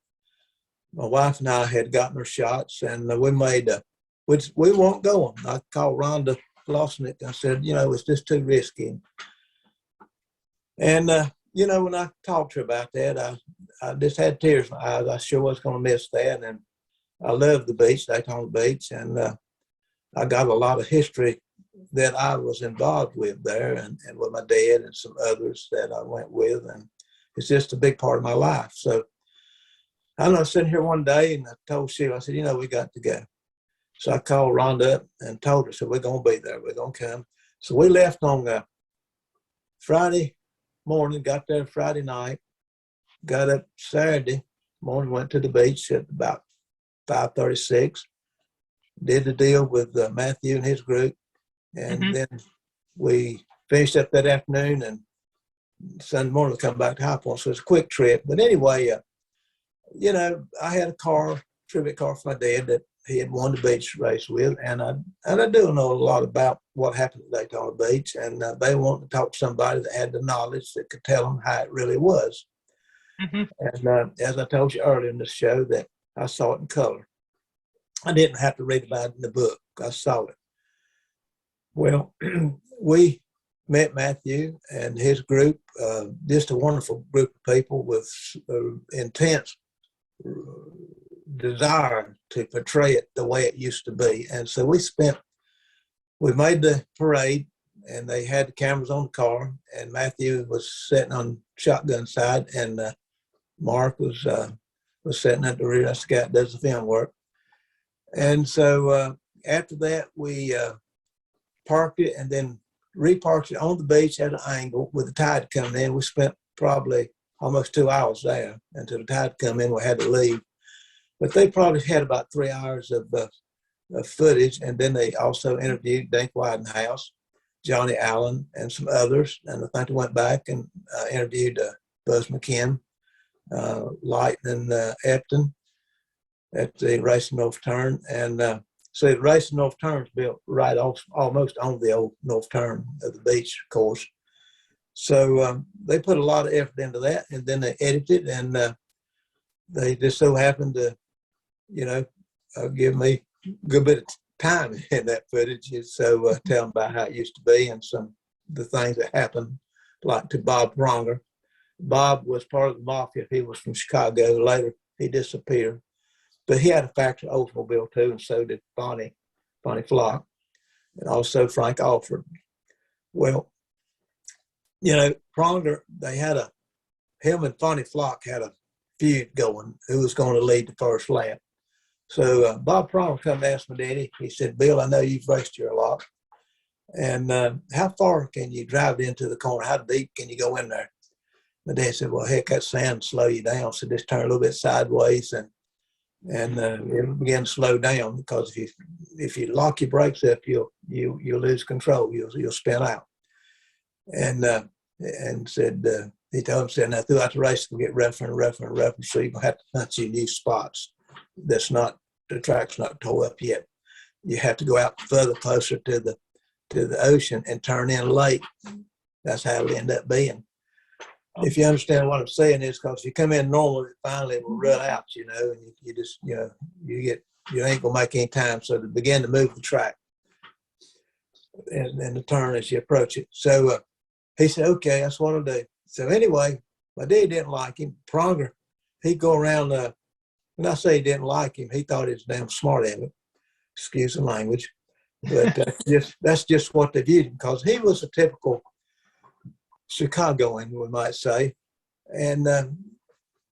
my wife and I had gotten our shots, and we made we weren't going. I called Rhonda Lawson and I said, you know, it's just too risky. And, you know, when I talked to her about that, I just had tears in my eyes. I sure was going to miss that. And I love the beach, Daytona Beach, and I got a lot of history that I was involved with there and with my dad and some others that I went with. And it's just a big part of my life. So I was sitting here one day and I told Sheila, I said, you know, we got to go. So I called Rhonda up and told her, so we're going to be there. We're going to come. So we left on Friday morning, got there Friday night, got up Saturday morning, went to the beach at about 5:36, did the deal with Matthew and his group. And then we finished up that afternoon, and Sunday morning we come back to High Point. So it's a quick trip. But anyway, you know, I had a tribute car for my dad that he had won the beach race with, and I do know a lot about what happened at Daytona Beach, and they wanted to talk to somebody that had the knowledge that could tell them how it really was.
Mm-hmm.
And as I told you earlier in the show, that I saw it in color. I didn't have to read about it in the book. I saw it. Well, we met Matthew and his group, just a wonderful group of people with intense desire to portray it the way it used to be. And so we made the parade, and they had the cameras on the car, and Matthew was sitting on shotgun side, and Mark was sitting at the rear. That's the guy that does the film work. And so after that, we parked it and then reparked it on the beach at an angle with the tide coming in. We spent probably almost 2 hours there until the tide come in. We had to leave. But they probably had about 3 hours of footage. And then they also interviewed Dink Widenhouse, Johnny Allen, and some others. And I think they went back and interviewed Buzz McKim, Lightning Epton at the Racing North Turn. And so the Racing North Turn is built right off, almost on the old North Turn of the beach course. So they put a lot of effort into that, and then they edited, and they just so happened to, give me a good bit of time in that footage. So tell them about how it used to be and some of the things that happened, like to Bob Pronger. Bob was part of the mafia. He was from Chicago. Later, he disappeared. But he had a factory Oldsmobile too, and so did Bonnie Flock, and also Frank Alford. Well, Pronger, him and Bonnie Flock had a feud going, who was going to lead the first lap. So Bob Pronger come to ask my daddy. He said, "Bill, I know you've raced here a lot, and how far can you drive into the corner? How deep can you go in there?" My dad said, "Well, heck, that sand will slow you down, so just turn a little bit sideways and it'll begin to slow down, because if you lock your brakes up, you'll lose control. You'll spin out." And said, he told him, said, "Now throughout the race, it'll get rougher and rougher and rougher, so you're gonna have to hunt you new spots. The track's not tore up yet. You have to go out further, closer to the ocean, and turn in late. That's how it'll end up being." If you understand what I'm saying, is because if you come in normal, finally it will run out, and you just, you ain't gonna make any time. So to begin to move the track and the turn as you approach it. So he said, "Okay, that's what I'll do." So anyway, my dad didn't like him. Pronger, he'd go around, when I say he didn't like him, he thought he was damn smart at it. Excuse the language. But that's just what they viewed him, because he was a typical Chicagoan, we might say. And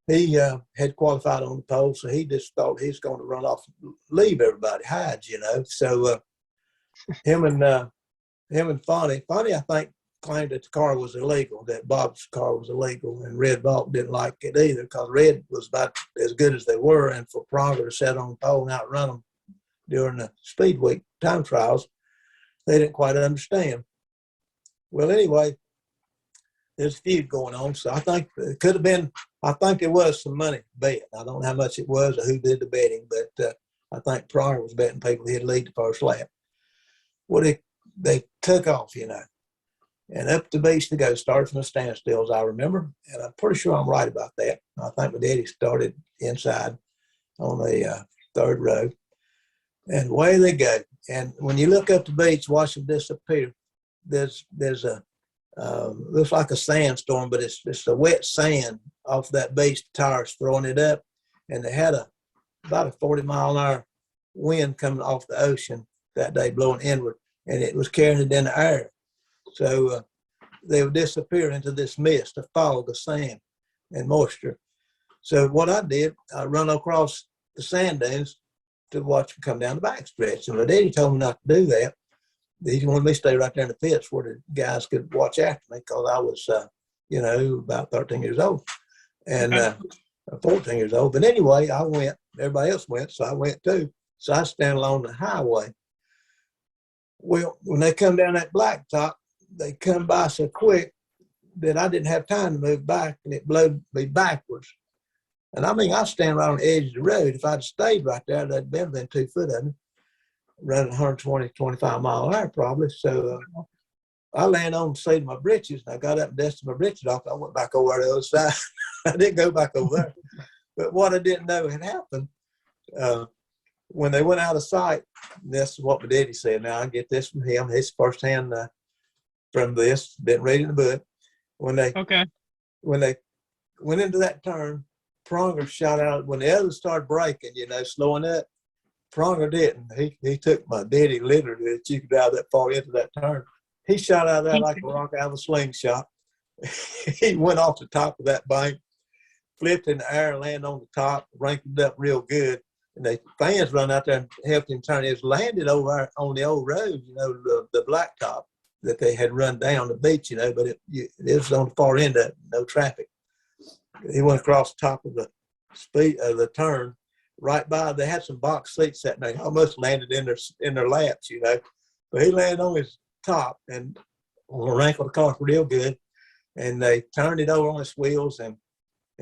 he had qualified on the pole, so he just thought he was going to run off and leave everybody, hide, So him and Fonny, I think, claimed that the car was illegal, that Bob's car was illegal, and Red Bulk didn't like it either, because Red was about as good as they were, and for Pronger to sit on the pole and outrun them during the Speedway time trials, they didn't quite understand. Well, anyway, there's a feud going on, so I think it could have been, I think there was some money bet. I don't know how much it was or who did the betting, but I think Pronger was betting people he'd lead the first lap. Well, they took off, and up the beach to go, started from the standstills, I remember, and I'm pretty sure I'm right about that. I think my daddy started inside on the third row, and away they go. And when you look up the beach, watch them disappear, there's a looks like a sandstorm, but it's the wet sand off that beach. The tires throwing it up, and they had about a 40-mile-an-hour wind coming off the ocean that day, blowing inward, and it was carrying it in the air. So they would disappear into this mist, a fog of sand and moisture. So what I did, I run across the sand dunes to watch them come down the backstretch. And my daddy told me not to do that. He wanted me to stay right there in the pits where the guys could watch after me, because I was, about 13 years old and 14 years old. But anyway, I went. Everybody else went, so I went too. So I stand along the highway. Well, when they come down that blacktop, they come by so quick that I didn't have time to move back, and it blew me backwards. And I mean, I stand right on the edge of the road. If I'd stayed right there, that'd been within 2 foot of me, running 120, 25 mile an hour probably. So I landed on the seat of my britches, and I got up and dusted my britches off. I went back over to the other side. I didn't go back over there. But what I didn't know had happened, when they went out of sight, this is what my daddy said. Now, I get this from him. His firsthand from this, didn't read it in the book. When they went into that turn, Pronger shot out. When the others started braking, slowing up, Pronger didn't. He took my daddy literally that you could drive that far into that turn. He shot out of there like a rock out of a slingshot. He went off the top of that bank, flipped in the air, landed on the top, rankled up real good. And the fans run out there and helped him turn. It was landed over on the old road, the blacktop that they had run down the beach, but it was on the far end of it, no traffic. He went across the top of the the turn, right by. They had some box seats sitting there. He almost landed in their laps, But he landed on his top and rankled the car real good. And they turned it over on his wheels, and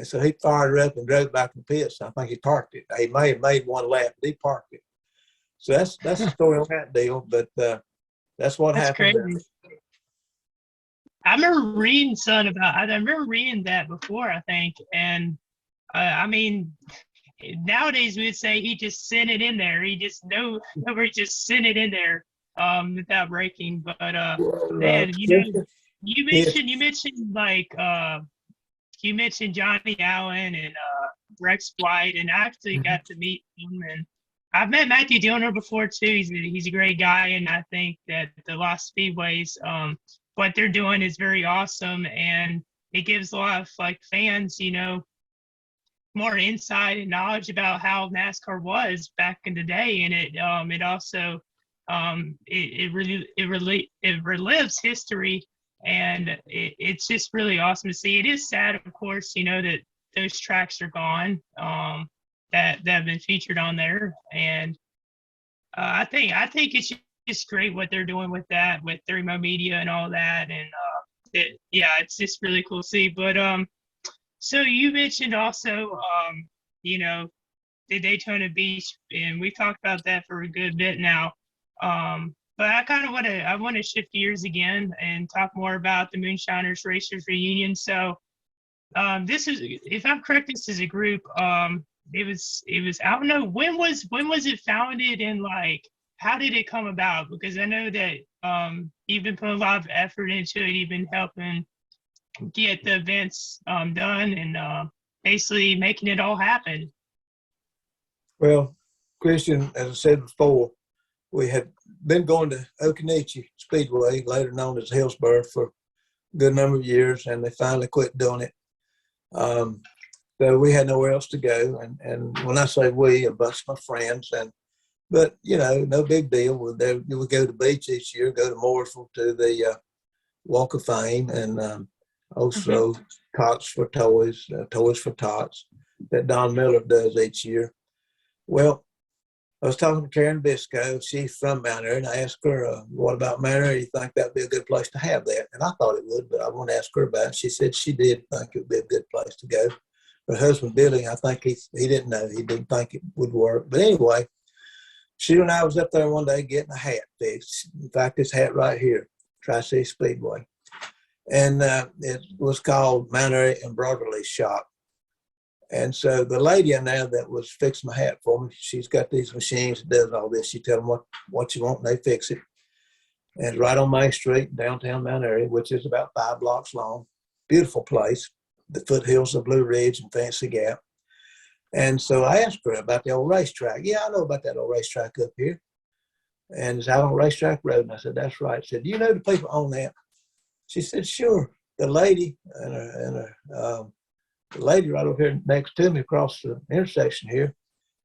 so he fired it up and drove back to the pits. I think he parked it. He may have made one lap, but he parked it. So that's the story on that deal. But that's what happened.
Crazy. I remember reading I remember reading that before, I think. And I mean, nowadays we would say he just sent it in there. He just just sent it in there without braking. But man, you mentioned Johnny Allen and Rex White, and I actually got to meet him. And I've met Matthew Dillner before too. He's a great guy, and I think that the Lost Speedways, what they're doing is very awesome, and it gives a lot of fans, more insight and knowledge about how NASCAR was back in the day, and it also it relives history. And it's just really awesome to see. It is sad, of course, that those tracks are gone that have been featured on there. And I think it's just great what they're doing with that, with their remote media and all that. And it's just really cool to see. But so you mentioned also, the Daytona Beach, and we've talked about that for a good bit now. But I kind of want to shift gears again and talk more about the Moonshiners Racers reunion. So this is, if I'm correct, this is a group. It was I don't know, when was it founded, and how did it come about? Because I know that you've been putting a lot of effort into it. You've been helping get the events done and basically making it all happen.
Well, Christian, as I said before, we had been going to Occoneechee Speedway, later known as Hillsborough, for a good number of years, and they finally quit doing it. So we had nowhere else to go. And when I say we, a bunch of my friends, but no big deal. We would go to the beach each year, go to Mooresville to the Walk of Fame, and also Tots for Toys, Toys for Tots, that Don Miller does each year. Well, I was talking to Karen Bisco. She's from Mount Airy, and I asked her, what about Mount Airy? You think that'd be a good place to have that? And I thought it would, but I want to ask her about it. She said she did think it would be a good place to go. Her husband, Billy, I think he didn't know. He didn't think it would work. But anyway, she and I was up there one day getting a hat fixed. In fact, this hat right here, Tri-City Speedway. And it was called Mount Airy Embroidery Shop. And so the lady in there that was fixing my hat for me, she's got these machines that does all this. She tell them what you want, and they fix it. And it's right on Main Street, downtown Mount Airy, which is about 5 blocks long. Beautiful place, the foothills of Blue Ridge and Fancy Gap. And so I asked her about the old racetrack. Yeah, I know about that old racetrack up here. And it's out on Racetrack Road. And I said, that's right. I said, do you know the people on that? She said, sure. The lady the lady right over here next to me across the intersection here,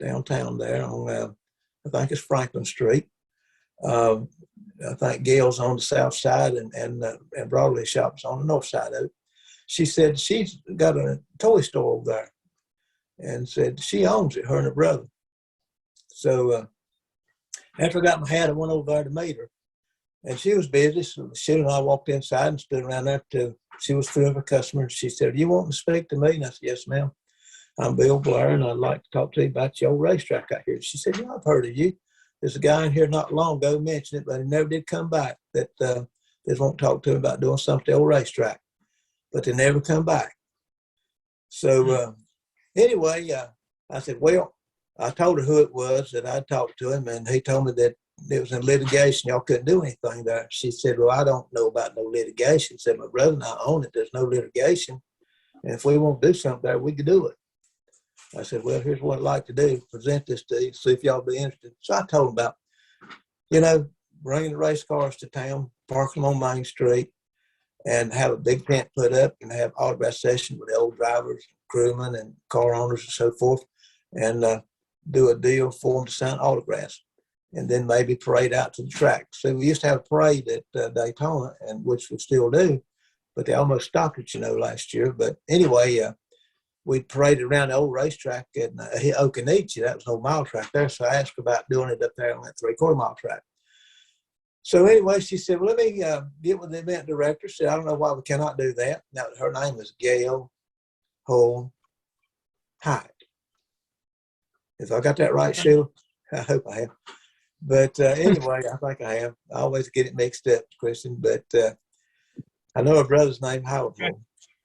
downtown there on, I think it's Franklin Street. I think Gail's on the south side and Broadway Shop's on the north side of it. She said she's got a toy store over there, and said she owns it, her and her brother. So after I got my hat, I went over there to meet her. And she was busy, so she and I walked inside and stood around there till she was through with her customers. She said, "Do you want to speak to me?" And I said, "Yes, ma'am." I'm Bill Blair, and I'd like to talk to you about your old racetrack out here. She said, yeah, I've heard of you. There's a guy in here not long ago mentioned it, but he never did come back that they won't talk to him about doing something at the old racetrack, but they never come back. So anyway, I said, well, I told her who it was that I talked to him, and he told me that it was in litigation. Y'all couldn't do anything there. She said, well, I don't know about no litigation. Said, my brother and I own it. There's no litigation. And if we want to do something there, we could do it. I said, well, here's what I'd like to do. Present this to you, see if y'all be interested. So I told him about, bringing the race cars to town, park them on Main Street, and have a big tent put up and have autograph sessions with the old drivers, crewmen, and car owners and so forth, and do a deal for them to sign autographs, and then maybe parade out to the track. So we used to have a parade at Daytona, and which we still do, but they almost stopped it, last year. But anyway, we paraded around the old racetrack at Occoneechee. That was an old mile track there. So I asked her about doing it up there on that 3/4 mile track. So anyway, she said, well, let me get with the event director. She said, I don't know why we cannot do that. Now, her name is Gail Hole Hyatt. If I got that right, Sheila, I hope I have. But anyway, I think I have. I always get it mixed up, Kristen, but I know her brother's name, Howard Hole.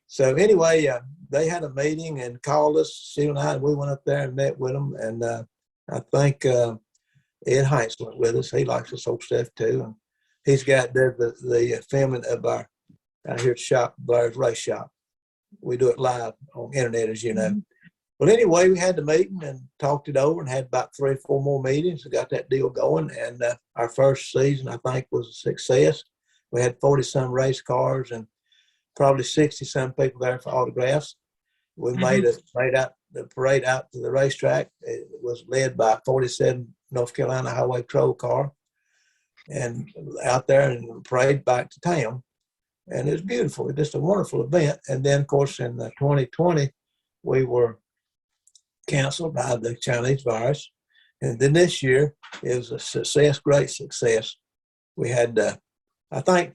So anyway, they had a meeting and called us, Sheila and I, and we went up there and met with them. And I think Ed Heinz went with us. He likes this old stuff too. And he's got the filming of our out here at shop, Blair's Race Shop. We do it live on internet, as you know. Mm-hmm. Well, anyway, we had the meeting and talked it over and had about 3 or 4 more meetings and got that deal going. And our first season, I think, was a success. We had 40-some race cars and probably 60-some people there for autographs. We made out the parade out to the racetrack. It was led by a 47 North Carolina Highway Patrol car, and out there and parade back to town. And it was beautiful. Just a wonderful event. And then, of course, in 2020, we were canceled by the Chinese virus. And then this year, it was a success, great success. We had, I think,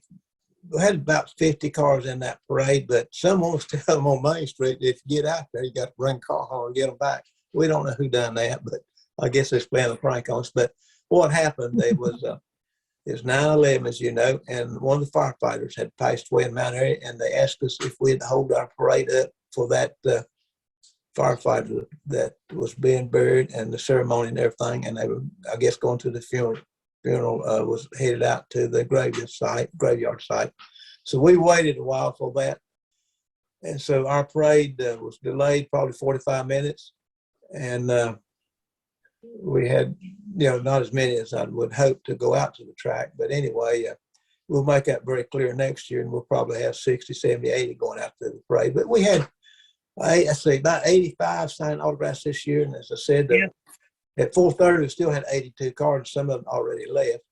we had about 50 cars in that parade, but some of them still on Main Street. If you get out there, you got to bring a car home and get them back. We don't know who done that, but I guess they're playing a prank on us. But what happened, it was 9/11, as you know, and one of the firefighters had passed away in Mount Airy, and they asked us if we'd hold our parade up for that firefighter that was being buried and the ceremony and everything. And they were, I guess, going to the funeral. Funeral was headed out to the graveyard site. So we waited a while for that. And so our parade was delayed probably 45 minutes. And we had, not as many as I would hope to go out to the track. But anyway, we'll make that very clear next year, and we'll probably have 60, 70, 80 going out to the parade. But we had, about 85 signed autographs this year. And as I said, at 4:30, we still had 82 cars, and some of them already left.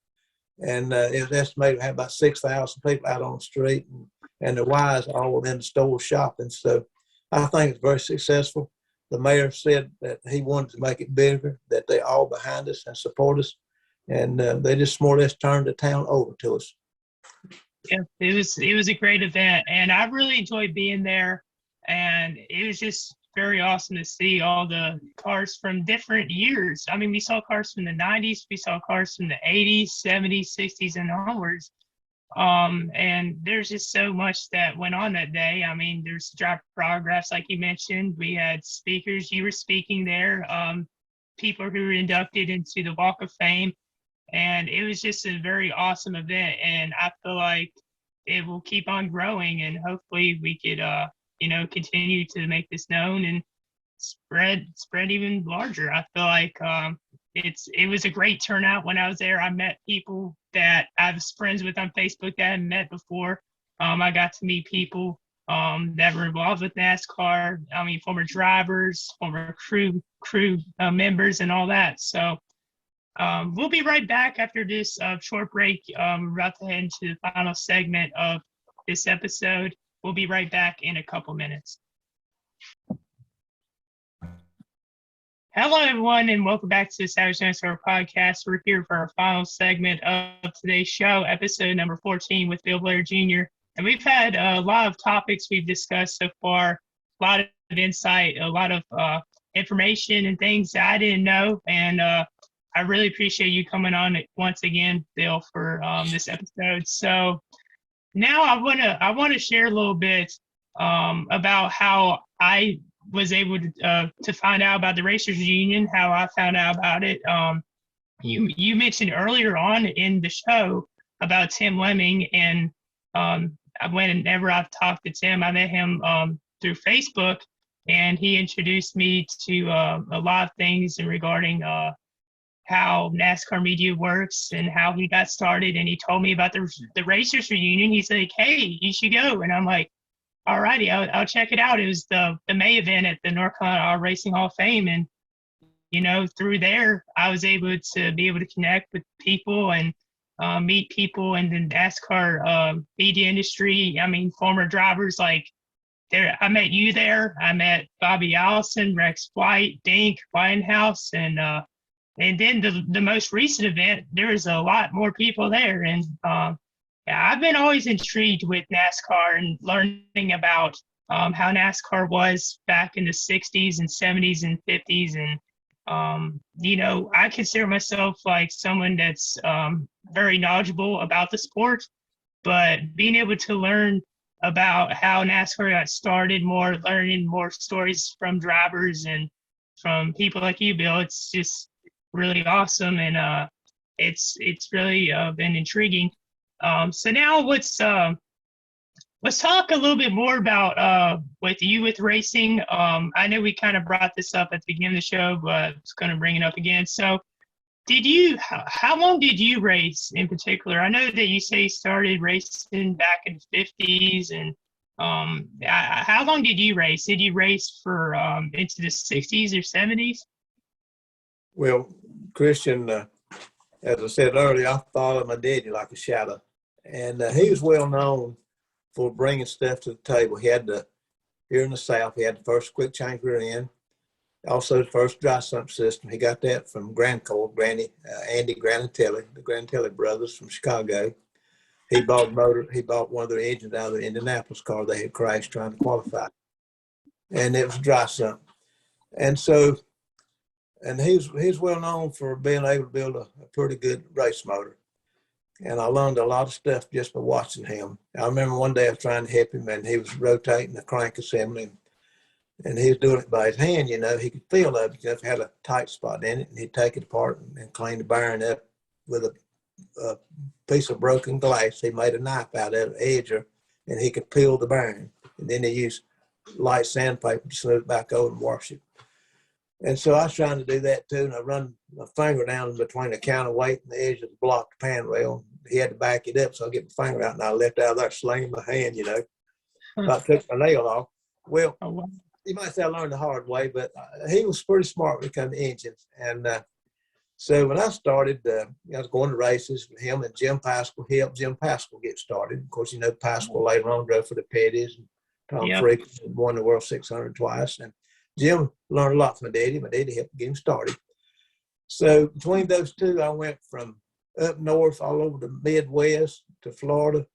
And it was estimated to have about 6,000 people out on the street, and the wives all were in the store shopping. So I think it's very successful. The mayor said that he wanted to make it bigger, that they all behind us and support us. And they just more or less turned the town over to us.
Yeah, it was a great event, and I really enjoyed being there. And it was just very awesome to see all the cars from different years. I mean, we saw cars from the 90s, we saw cars from the 80s, 70s, 60s, and onwards. And there's just so much that went on that day. I mean, there's driver autographs, like you mentioned. We had speakers. You were speaking there. People who were inducted into the Walk of Fame. And it was just a very awesome event. And I feel like it will keep on growing, and hopefully we could, continue to make this known and spread even larger. I feel like it was a great turnout when I was there. I met people that I was friends with on Facebook that I hadn't met before. I got to meet people that were involved with NASCAR. I mean, former drivers, former crew members, and all that. So we'll be right back after this short break. We're about to head into the final segment of this episode. We'll be right back in a couple minutes. Hello, everyone, and welcome back to the Savage NASCAR podcast. We're here for our final segment of today's show, episode number 14 with Bill Blair Jr. And we've had a lot of topics we've discussed so far, a lot of insight, a lot of information and things that I didn't know. And I really appreciate you coming on once again, Bill, for this episode. So now I wanna share a little bit about how I was able to find out about the Racers Union, how I found out about it. You mentioned earlier on in the show about Tim Lemming, and whenever I've talked to Tim, I met him through Facebook, and he introduced me to a lot of things in regarding how NASCAR media works and how he got started. And he told me about the Racers Reunion. He's like, "Hey, you should go," and I'm like, "All righty, I'll check it out." It was the May event at the North Carolina Auto Racing Hall of Fame, and through there, I was able to connect with people and meet people in the NASCAR media industry. I mean, former drivers like there. I met you there. I met Bobby Allison, Rex White, Dink, Winehouse, and then the most recent event. There was a lot more people there, and yeah, I've been always intrigued with NASCAR and learning about how NASCAR was back in the 60s and 70s and 50s, and I consider myself like someone that's very knowledgeable about the sport, but being able to learn about how NASCAR got started, learning more stories from drivers and from people like you, Bill, it's just really awesome, and it's really been intriguing. So now let's talk a little bit more about with racing. I know we kind of brought this up at the beginning of the show, but I was going to bring it up again. So how long did you race in particular? I know that you say you started racing back in the 50s, and how long did you race? Did you race for into the 60s or 70s?
Well, Christian, as I said earlier, I followed my daddy like a shadow. And he was well known for bringing stuff to the table. Here in the South, he had the first quick change rear end, also the first dry sump system. He got that from Grandco, Andy Granatelli, the Granatelli brothers from Chicago. He bought one of their engines out of the Indianapolis car they had crashed trying to qualify. And it was dry sump. And so, and he's well known for being able to build a pretty good race motor. And I learned a lot of stuff just by watching him. I remember one day I was trying to help him, and he was rotating the crank assembly, and he was doing it by his hand. He could feel it. It had a tight spot in it, and he'd take it apart and clean the bearing up with a piece of broken glass. He made a knife out of it, edger, and he could peel the bearing. And then he used light sandpaper to smooth it back over and wash it. And so I was trying to do that too, and I run my finger down between the counterweight and the edge of the block pan rail. He had to back it up, so I get my finger out, and I left out of there slinging my hand, I took my nail off. Well, you might say I learned the hard way, but he was pretty smart when it came to engines. And so when I started, I was going to races with him and Jim Paschal. He helped Jim Paschal get started. Of course, Paschal later on drove for the Petties, and Tom Freak won the World 600 twice. And Jim learned a lot from my daddy. My daddy helped get him started. So between those two, I went from up north all over the Midwest to Florida,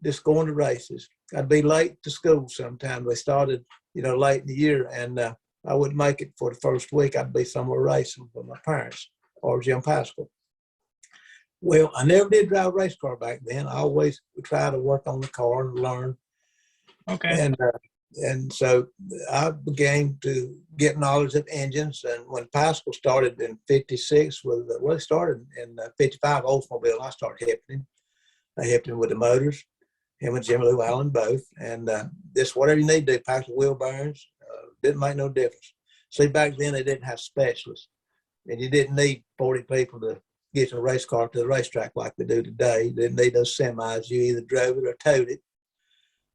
just going to races. I'd be late to school sometimes. They started, late in the year, and I wouldn't make it for the first week. I'd be somewhere racing with my parents or Jim Paschal. Well, I never did drive a race car back then. I always would try to work on the car and learn.
Okay.
And so I began to get knowledge of engines. And when Paschal started in 56, he started in 55 Oldsmobile, I started helping him. I helped him with the motors, him and Jim Lou Allen both. And this, whatever you need to do, Paschal wheel bearings, didn't make no difference. See, back then they didn't have specialists. And you didn't need 40 people to get your race car to the racetrack like they do today. You didn't need those semis. You either drove it or towed it.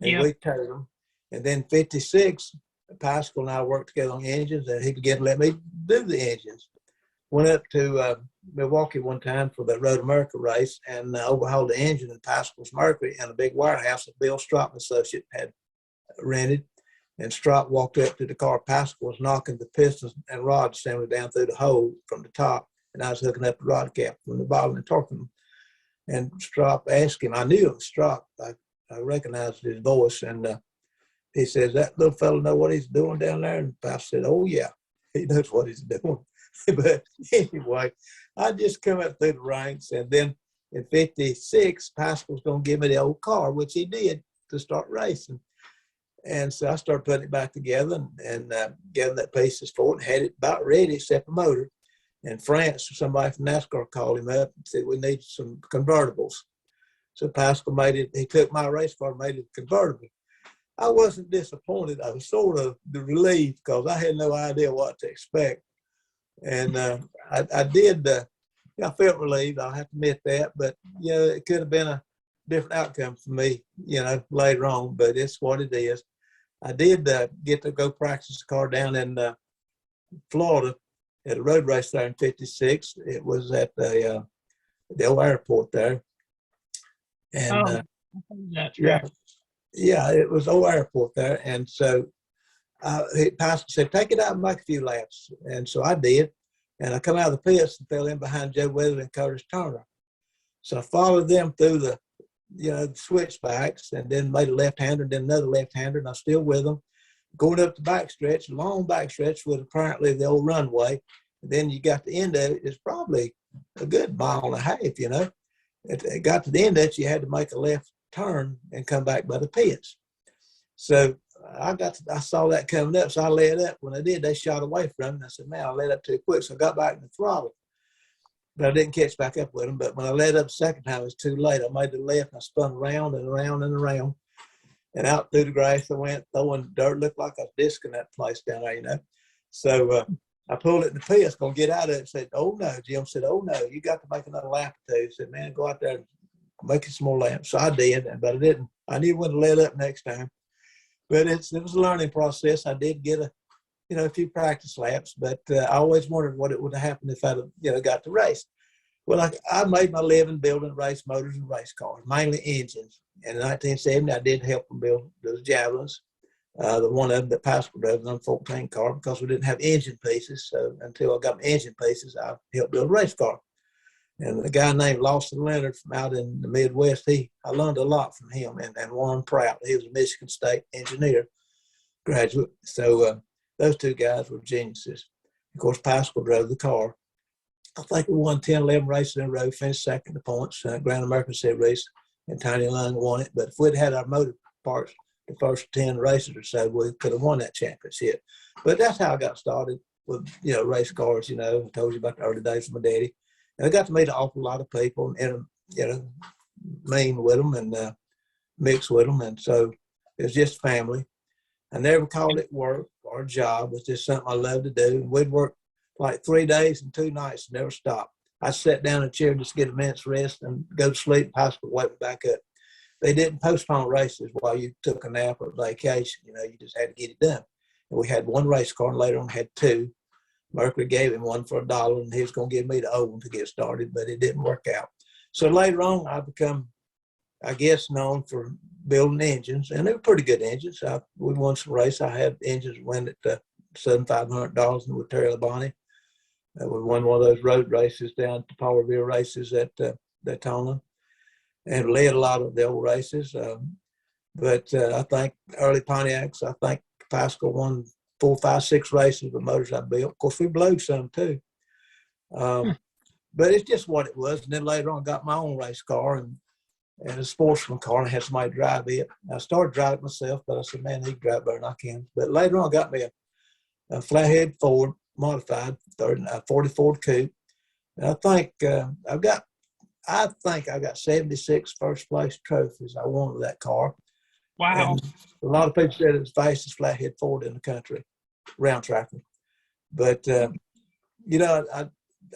And we towed them. And then 56, Paschal and I worked together on engines, and he began to let me do the engines. Went up to Milwaukee one time for the Road America race and overhauled the engine in Paschal's Mercury in a big warehouse that Bill Strop associate had rented. And Strop walked up to the car. Paschal was knocking the pistons and rod assembly down through the hole from the top, and I was hooking up the rod cap from the bottom and torquing them. And Strop asked him, I knew it was Strop. I recognized his voice, and he says, that little fellow know what he's doing down there? And the pastor said, oh, yeah, he knows what he's doing. But anyway, I just come up through the ranks. And then in 56, Pascal's going to give me the old car, which he did to start racing. And so I started putting it back together and getting that pieces for it and had it about ready except the motor. In France, somebody from Nascar called him up and said, we need some convertibles. So Pascal made it, he took my race car and made it convertible. I wasn't disappointed. I was sort of relieved because I had no idea what to expect. And I did, I felt relieved, I'll have to admit that, but, it could have been a different outcome for me, later on, but it's what it is. I did get to go practice the car down in Florida at a road race there in 56. It was at the old airport there. And yeah, it was old airport there. And so Pastor said, take it out and make a few laps. And so I did. And I come out of the pits and fell in behind Joe Weatherly and Curtis Turner. So I followed them through the switchbacks and then made a left-hander, then another left-hander, and I was still with them. Going up the backstretch, long backstretch with apparently the old runway. And then you got the end of it, it's probably a good mile and a half, It got to the end of it, you had to make a left turn and come back by the pits. So I saw that coming up, so I let up. When I did, they shot away from me. I said, man, I let up too quick, so I got back in the throttle. But I didn't catch back up with them. But when I let up the second time, it was too late. I made the left, and I spun around and around and around. And out through the grass I went, throwing dirt. Looked like I was discing that place down there, So I pulled it in the pits, going to get out of it. Said, oh, no. Jim said, oh, no, you got to make another lap or two. He said, man, go out there and make some more laps. So I did, but I didn't. I knew when to let up next time. But it was a learning process. I did get a few practice laps, but I always wondered what it would have happened if I'd got to race. Well, I made my living building race motors and race cars, mainly engines. And in 1970, I did help them build those Javelins. The one of them that Pascal drove was on a 14 car because we didn't have engine pieces. So until I got my engine pieces, I helped build a race car. And a guy named Lawson Leonard from out in the Midwest, I learned a lot from him. And Warren Prout, he was a Michigan State engineer graduate. So those two guys were geniuses. Of course, Pascal drove the car. I think we won 10, 11 races in a row, finished second to points, Grand American Series, and Tiny Lung won it. But if we'd had our motor parts the first 10 races or so, we could have won that championship. But that's how I got started with, race cars, I told you about the early days of my daddy. And I got to meet an awful lot of people and, mean with them and mix with them. And so it was just family. I never called it work or a job. It was just something I loved to do. And we'd work like 3 days and 2 nights, never stop. I sat down in a chair just to get a minute's rest and go to sleep. Hospital wake me back up. They didn't postpone races while you took a nap or vacation. You just had to get it done. And we had 1 race car, and later on had 2. Mercury gave him 1 for $1, and he was going to give me the old one to get started, but it didn't work out. So later on, I become, I guess, known for building engines, and they were pretty good engines. We won some races. I had engines win at $7,500 with Terry Labonte. We won one of those road races down to Powerville races at Daytona and led a lot of the old races. But I think early Pontiacs, I think Pascal won 4, 5, 6 races with motors I built. Of course, we blew some too. But it's just what it was. And then later on, I got my own race car and a sportsman car, and I had somebody drive it. I started driving it myself, but I said, man, he can drive better than I can. But later on, I got me a flathead Ford modified 40 Ford coupe. And I think I got 76 first place trophies. I won with that car.
Wow.
And a lot of people said it was the fastest flathead Ford in the country, round tracking. But,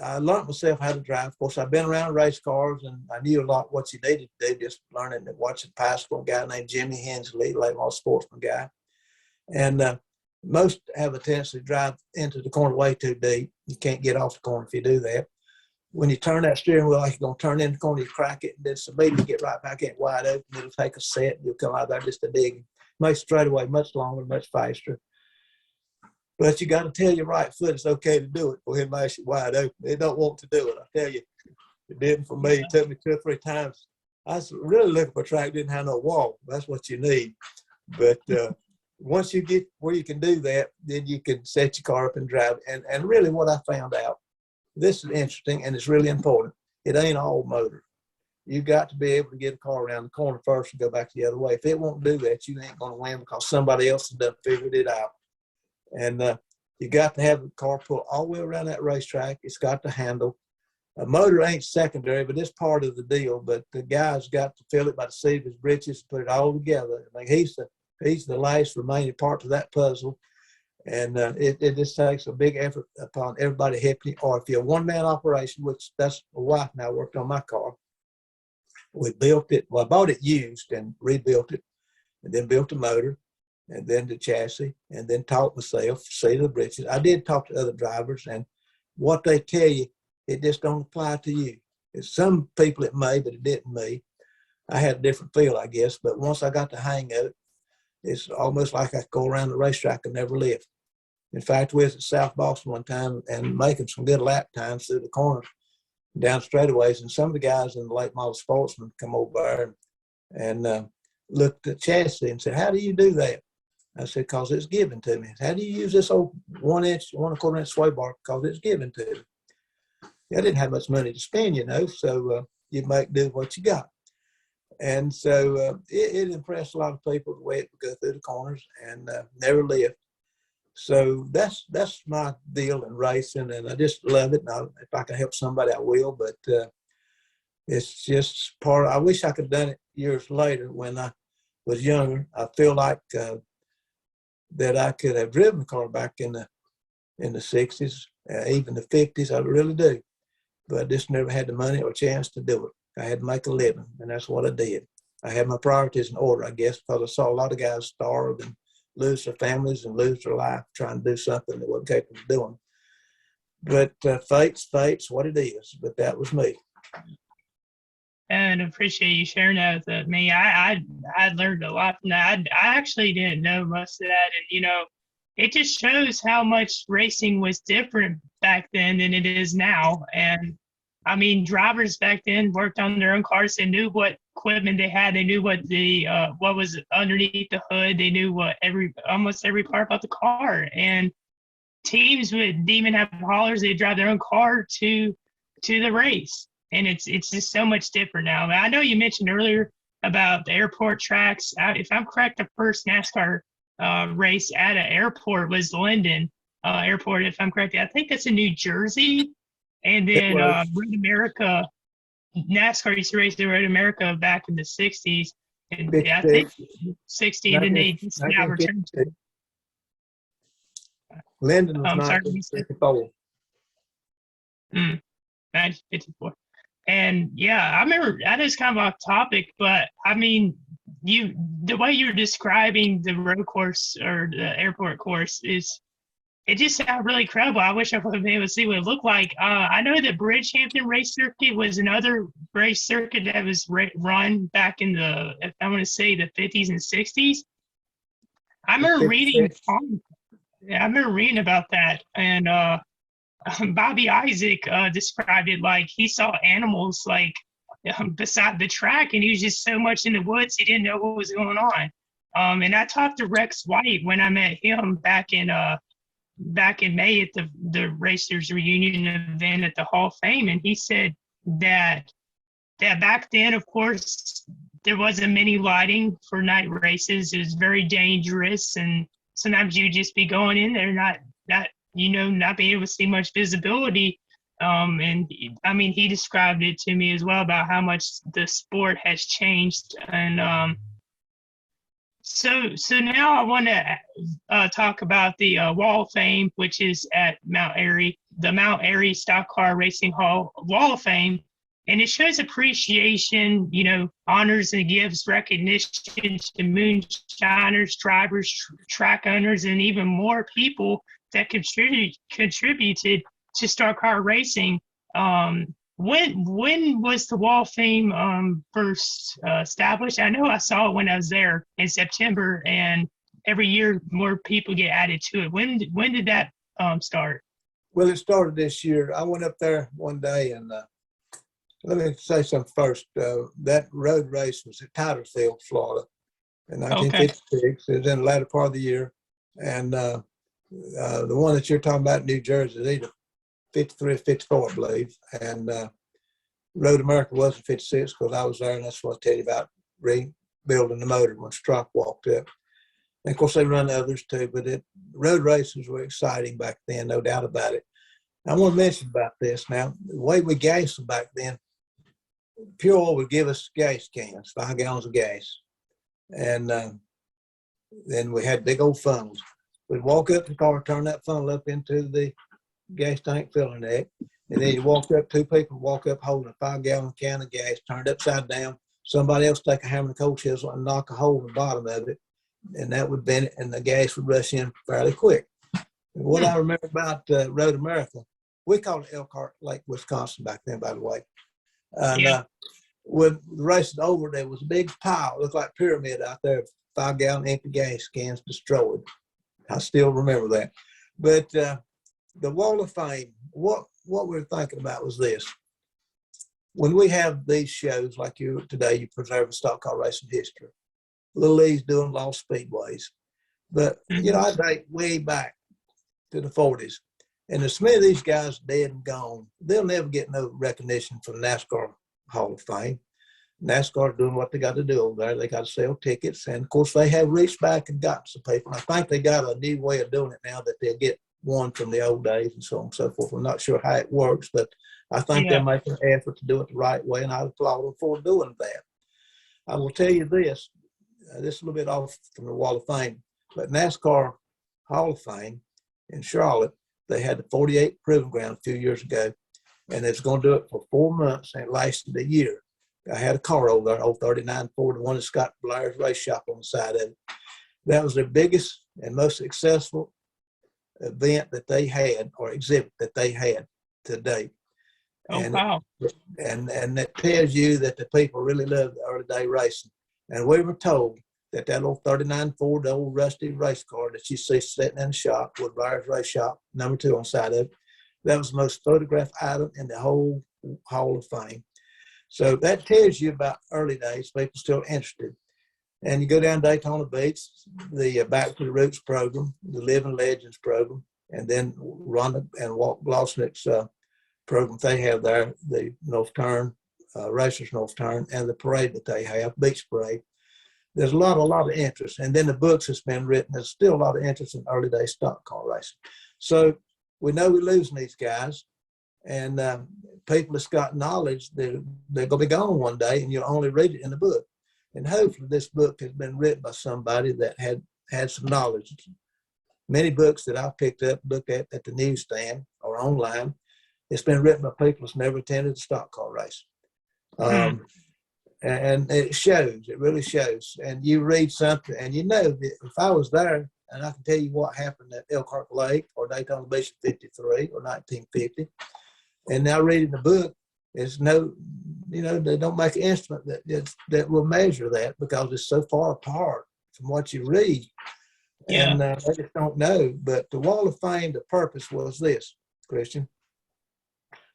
I learned myself how to drive. Of course, I've been around race cars, and I knew a lot what you needed to do, just learning and watching Pascal, a guy named Jimmy Hensley, late model sportsman guy. And most have a tendency to drive into the corner way too deep. You can't get off the corner if you do that. When you turn that steering wheel like you're going to turn in the corner, you crack it, and then immediately get right back in wide open. It'll take a set, and you'll come out there just a dig. Makes straightaway much longer, much faster. But you got to tell your right foot it's okay to do it for him to mash it wide open. They don't want to do it. I tell you, it didn't for me. It took me 2 or 3 times. I was really looking for a track that didn't have no wall. That's what you need. But once you get where you can do that, then you can set your car up and drive. And really what I found out, this is interesting and it's really important. It ain't all motor. You got to be able to get a car around the corner first and go back the other way. If it won't do that, you ain't going to win because somebody else has done figured it out. And you got to have the car pull all the way around that racetrack. It's got to handle. A motor ain't secondary, but it's part of the deal. But the guy's got to fill it by the seat of his britches, put it all together. I mean, he's the last remaining part of that puzzle. And it just takes a big effort upon everybody helping you. Or if you're a one-man operation, which that's my wife and I worked on my car. We built it. Well, I bought it used and rebuilt it, and then built the motor, and then the chassis, and then taught myself, seat of the britches. I did talk to other drivers, and what they tell you, it just don't apply to you. It's some people it may, but it didn't me. I had a different feel, I guess. But once I got the hang of it, it's almost like I could go around the racetrack and never live. In fact, we was at South Boston one time and making some good lap times through the corners, down straightaways, and some of the guys in the late model sportsmen come over there and looked at the chassis and said, "How do you do that?" I said, "Because it's given to me." "How do you use this old 1 1/4 inch sway bar?" "Because it's given to me." I didn't have much money to spend, so you make do what you got. And so it impressed a lot of people the way it would go through the corners and never lift. So that's my deal in racing, and I just love it. And if I can help somebody, I will. But it's just part. I wish I could have done it years later when I was younger. I feel like that I could have driven the car back in the 60s, even the 50s. I really do. But I just never had the money or chance to do it. I had to make a living, and that's what I did. I had my priorities in order, I guess, because I saw a lot of guys starve and lose their families and lose their life trying to do something they wasn't capable of doing. But fate's what it is. But that was me.
And appreciate you sharing that with me. I learned a lot from that. I actually didn't know most of that, and it just shows how much racing was different back then than it is now. And I mean, drivers back then worked on their own cars. They knew what equipment they had. They knew what was underneath the hood. They knew almost every part about the car. And teams would even have haulers. They'd drive their own car to the race. And it's just so much different now. I know you mentioned earlier about the airport tracks. If I'm correct, the first NASCAR race at an airport was Linden Airport. If I'm correct, I think that's in New Jersey. And then Road America, NASCAR used to race the Road America back in the 60s. And I think 60, and then they just now returned to it.
Linden was 1954.
1954. And yeah, I remember that is kind of off topic, but I mean, the way you're describing the road course or the airport course it just sounded really incredible. I wish I would have been able to see what it looked like. I know that Bridgehampton Race Circuit was another race circuit that was run back in the 50s and 60s. I remember reading about that, and Bobby Isaac described it like he saw animals like beside the track, and he was just so much in the woods he didn't know what was going on. And I talked to Rex White when I met him back in May at the Racers Reunion event at the Hall of Fame, and he said that back then, of course, there wasn't many lighting for night races. It was very dangerous, and sometimes you'd just be going in there not being able to see much visibility. And I mean, he described it to me as well about how much the sport has changed. And so now I want to talk about the Wall of Fame, which is at Mount Airy, the Mount Airy Stock Car Racing Hall Wall of Fame. And it shows appreciation, honors and gives recognition to moonshiners, drivers, track owners, and even more people that contributed to stock car racing. When was the Wall of Fame first established? I know I saw it when I was there in September, and every year more people get added to it. When did that start?
Well, it started this year. I went up there one day, and let me say something first. That road race was at Titusville, Florida, in
Okay.
1956. It was in the latter part of the year. And the one that you're talking about in New Jersey is either 53 or 54, I believe. And Road America was in 56 because I was there, and that's what I tell you about rebuilding the motor when Strock walked up. And of course, they run others too, but road races were exciting back then, no doubt about it. I want to mention about this now. The way we gassed them back then, Pure Oil would give us gas cans, 5 gallons of gas. And then we had big old funnels. We'd walk up the car, turn that funnel up into the gas tank filling neck. And then you walk up, 2 people walk up holding a 5-gallon can of gas, turned upside down. Somebody else take a hammer and coal chisel and knock a hole in the bottom of it. And that would bend it, and the gas would rush in fairly quick. And what I remember about Road America, we called it Elkhart Lake, Wisconsin back then, by the way. And when the race was over, there was a big pile, looked like a pyramid out there, 5-gallon empty gas cans destroyed. I still remember that. But the Wall of Fame, what we're thinking about was this. When we have these shows like you today, you preserve a stock car racing history. Little E's doing lost speedways. But, you know, I date way back to the 40s. And as many of these guys dead and gone, they'll never get no recognition from NASCAR Hall of Fame. NASCAR's doing what they got to do over there. They got to sell tickets. And, of course, they have reached back and got some people. And I think they got a new way of doing it now that they'll get one from the old days and so on and so forth. I'm not sure how it works, but I think they're making an effort to do it the right way, and I applaud them for doing that. I will tell you this. This is a little bit off from the Wall of Fame, but NASCAR Hall of Fame in Charlotte, they had the 48 Proving Ground a few years ago, and it's going to do it for 4 months, and it lasted a year. I had a car over there, old 39 Ford, the one that's got Blair's race shop on the side of it. That was their biggest and most successful event that they had, or exhibit that they had to date. And that tells you that the people really loved the early day racing. And we were told that old 39 Ford, the old rusty race car that you see sitting in the shop with Blair's race shop, number 2 on the side of it, that was the most photographed item in the whole Hall of Fame. So that tells you about early days, people still interested. And you go down Daytona Beach, the Back to the Roots program, the Living Legends program, and then Rhonda and Walt Glossnick's program they have there, the North Turn, Racers North Turn, and the parade that they have, Beach Parade. There's a lot of interest. And then the books that's been written, there's still a lot of interest in early day stock car racing. So we know we're losing these guys. And people that's got knowledge, they're going to be gone one day, and you'll only read it in the book. And hopefully this book has been written by somebody that had some knowledge. Many books that I've picked up, looked at the newsstand or online, it's been written by people that's never attended a stock car race. And it shows, it really shows. And you read something, and you know that if I was there, and I can tell you what happened at Elkhart Lake or Daytona Beach in 53 or 1950, and now reading the book, there's no, you know, they don't make an instrument that will measure that because it's so far apart from what you read. And I just don't know. But the Wall of Fame, the purpose was this, Christian,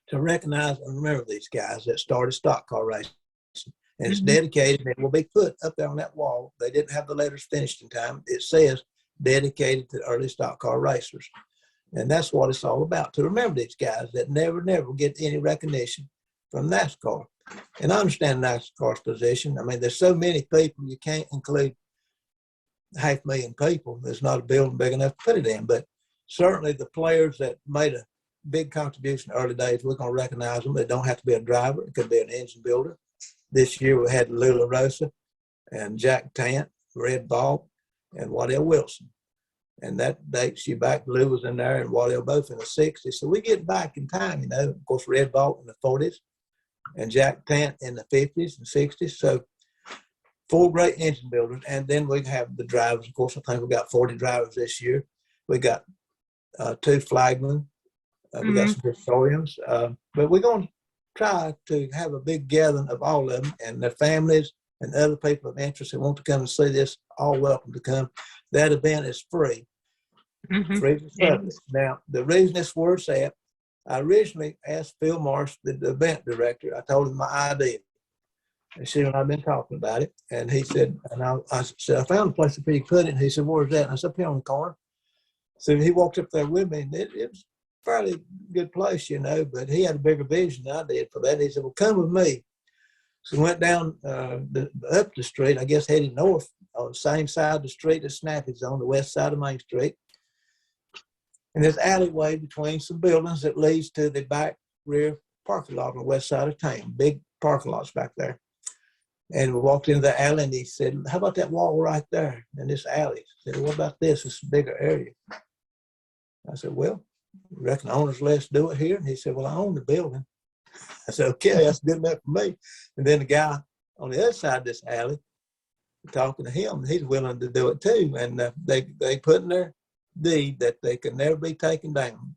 to recognize and remember these guys that started stock car racing. And it's dedicated, and it will be put up there on that wall. They didn't have the letters finished in time. It says dedicated to early stock car racers. And that's what it's all about, to remember these guys that never get any recognition from NASCAR. And I understand NASCAR's position. I mean, there's so many people, you can't include 500,000 people. There's not a building big enough to put it in. But certainly the players that made a big contribution in the early days, we're going to recognize them. They don't have to be a driver. It could be an engine builder. This year we had Lula Rosa and Jack Tant, Red Ball, and Waddell Wilson. And that dates you back. Lou was in there and Waddell both in the 60s. So we get back in time, you know. Of course, Red Ball in the 40s and Jack Tant in the 50s and 60s. So 4 great engine builders. And then we have the drivers. Of course, I think we got 40 drivers this year. We got 2 flagmen. We got some historians. But we're going to try to have a big gathering of all of them and their families and other people of interest that want to come and see this, all welcome to come. That event is free. Free to public. Now, the reason this word's at, I originally asked Phil Marsh, the event director, I told him my idea. And she and I've been talking about it. And he said, and I said, I found a place where you could put it. And he said, where's that? And I said, up here on the corner. So he walked up there with me, and it was a fairly good place, you know, but he had a bigger vision than I did for that. He said, well, come with me. So we went down up the street, I guess heading north, on the same side of the street that Snappy's on, the west side of Main Street. And there's an alleyway between some buildings that leads to the back rear parking lot on the west side of town. Big parking lots back there. And we walked into the alley, and he said, how about that wall right there in this alley? I said, what about this? It's a bigger area. I said, well, you reckon the owners let us do it here? And he said, well, I own the building. I said, okay, that's good enough for me. And then the guy on the other side of this alley, talking to him, he's willing to do it too. And they put in their deed that they can never be taken down.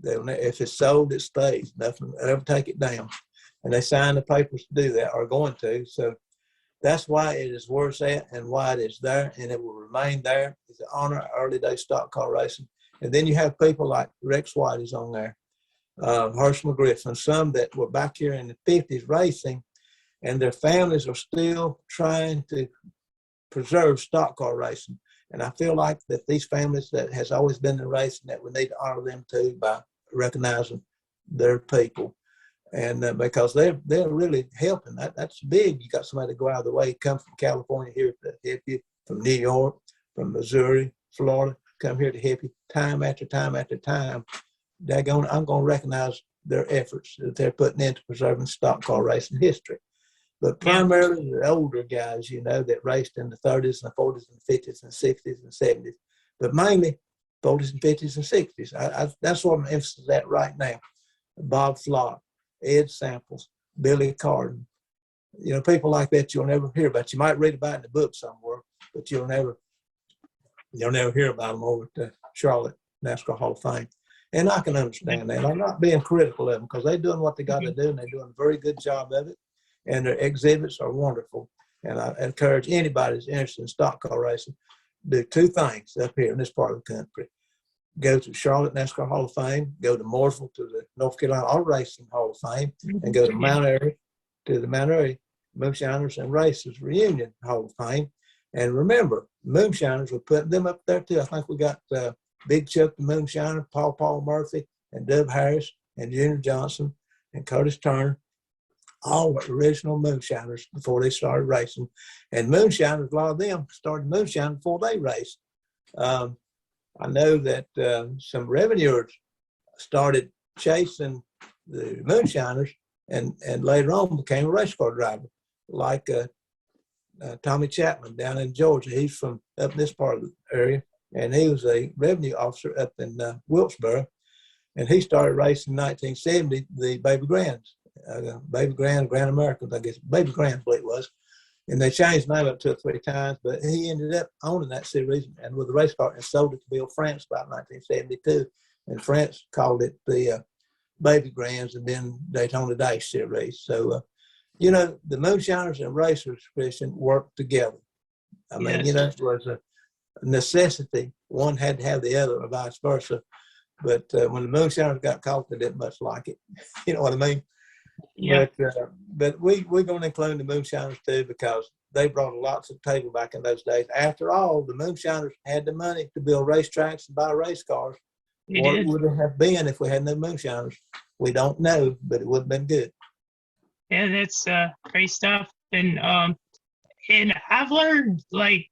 If it's sold, it stays. Nothing will ever take it down. And they signed the papers to do that, or are going to. So that's why it is where it's at and why it is there, and it will remain there. It's an honor of early day stock car racing. And then you have people like Rex White is on there, Herschel McGriff, and some that were back here in the 50s racing, and their families are still trying to preserve stock car racing. And I feel like that these families that has always been in racing, that we need to honor them too by recognizing their people. And because they're really helping. That's big. You got somebody to go out of the way, come from California here to help you, from New York, from Missouri, Florida, come here to help you time after time after time. I'm going to recognize their efforts that they're putting into preserving stock car racing history. But primarily the older guys, you know, that raced in the 30s and the 40s and 50s and 60s and 70s, but mainly 40s and 50s and 60s. That's what I'm emphasizing at right now. Bob Flock, Ed Samples, Billy Carden, you know, people like that you'll never hear about. You might read about it in a book somewhere, but you'll never hear about them over at the Charlotte Nascar Hall of Fame. And I can understand that. I'm not being critical of them because they're doing what they got to do, and they're doing a very good job of it. And their exhibits are wonderful. And I encourage anybody that's interested in stock car racing, do two things up here in this part of the country. Go to Charlotte NASCAR Hall of Fame, go to Mooresville to the North Carolina Auto Racing Hall of Fame, and go to Mount Airy to the Mount Airy Moonshiners and Racers Reunion Hall of Fame. And remember, Moonshiners, we're putting them up there too. I think we got Big Chuck the Moonshiner, Paul Murphy, and Dub Harris, and Junior Johnson, and Curtis Turner. All were original moonshiners before they started racing. And moonshiners, a lot of them started moonshining before they raced. I know that some revenuers started chasing the moonshiners and later on became a race car driver, like Tommy Chapman down in Georgia. He's from up in this part of the area, and he was a revenue officer up in Wilkesboro. And he started racing in 1970, the Baby Grands. Grand Americans, I guess, Baby Grand, I believe it was. And they changed the name up 2 or 3 times, but he ended up owning that series and with a race car and sold it to Bill France about 1972. And France called it the Baby Grands and then Daytona Dash series. So, you know, the moonshiners and racers, Christian, worked together. I mean, you know, it was a necessity. One had to have the other or vice versa. But when the moonshiners got caught, they didn't much like it. You know what I mean? Yeah. But we're going to include the moonshiners too because they brought a lot to the table back in those days. After all, the moonshiners had the money to build racetracks and buy race cars. What would it have been if we had no moonshiners? We don't know, but it would have been good.
Yeah, that's great stuff. And I've learned, like,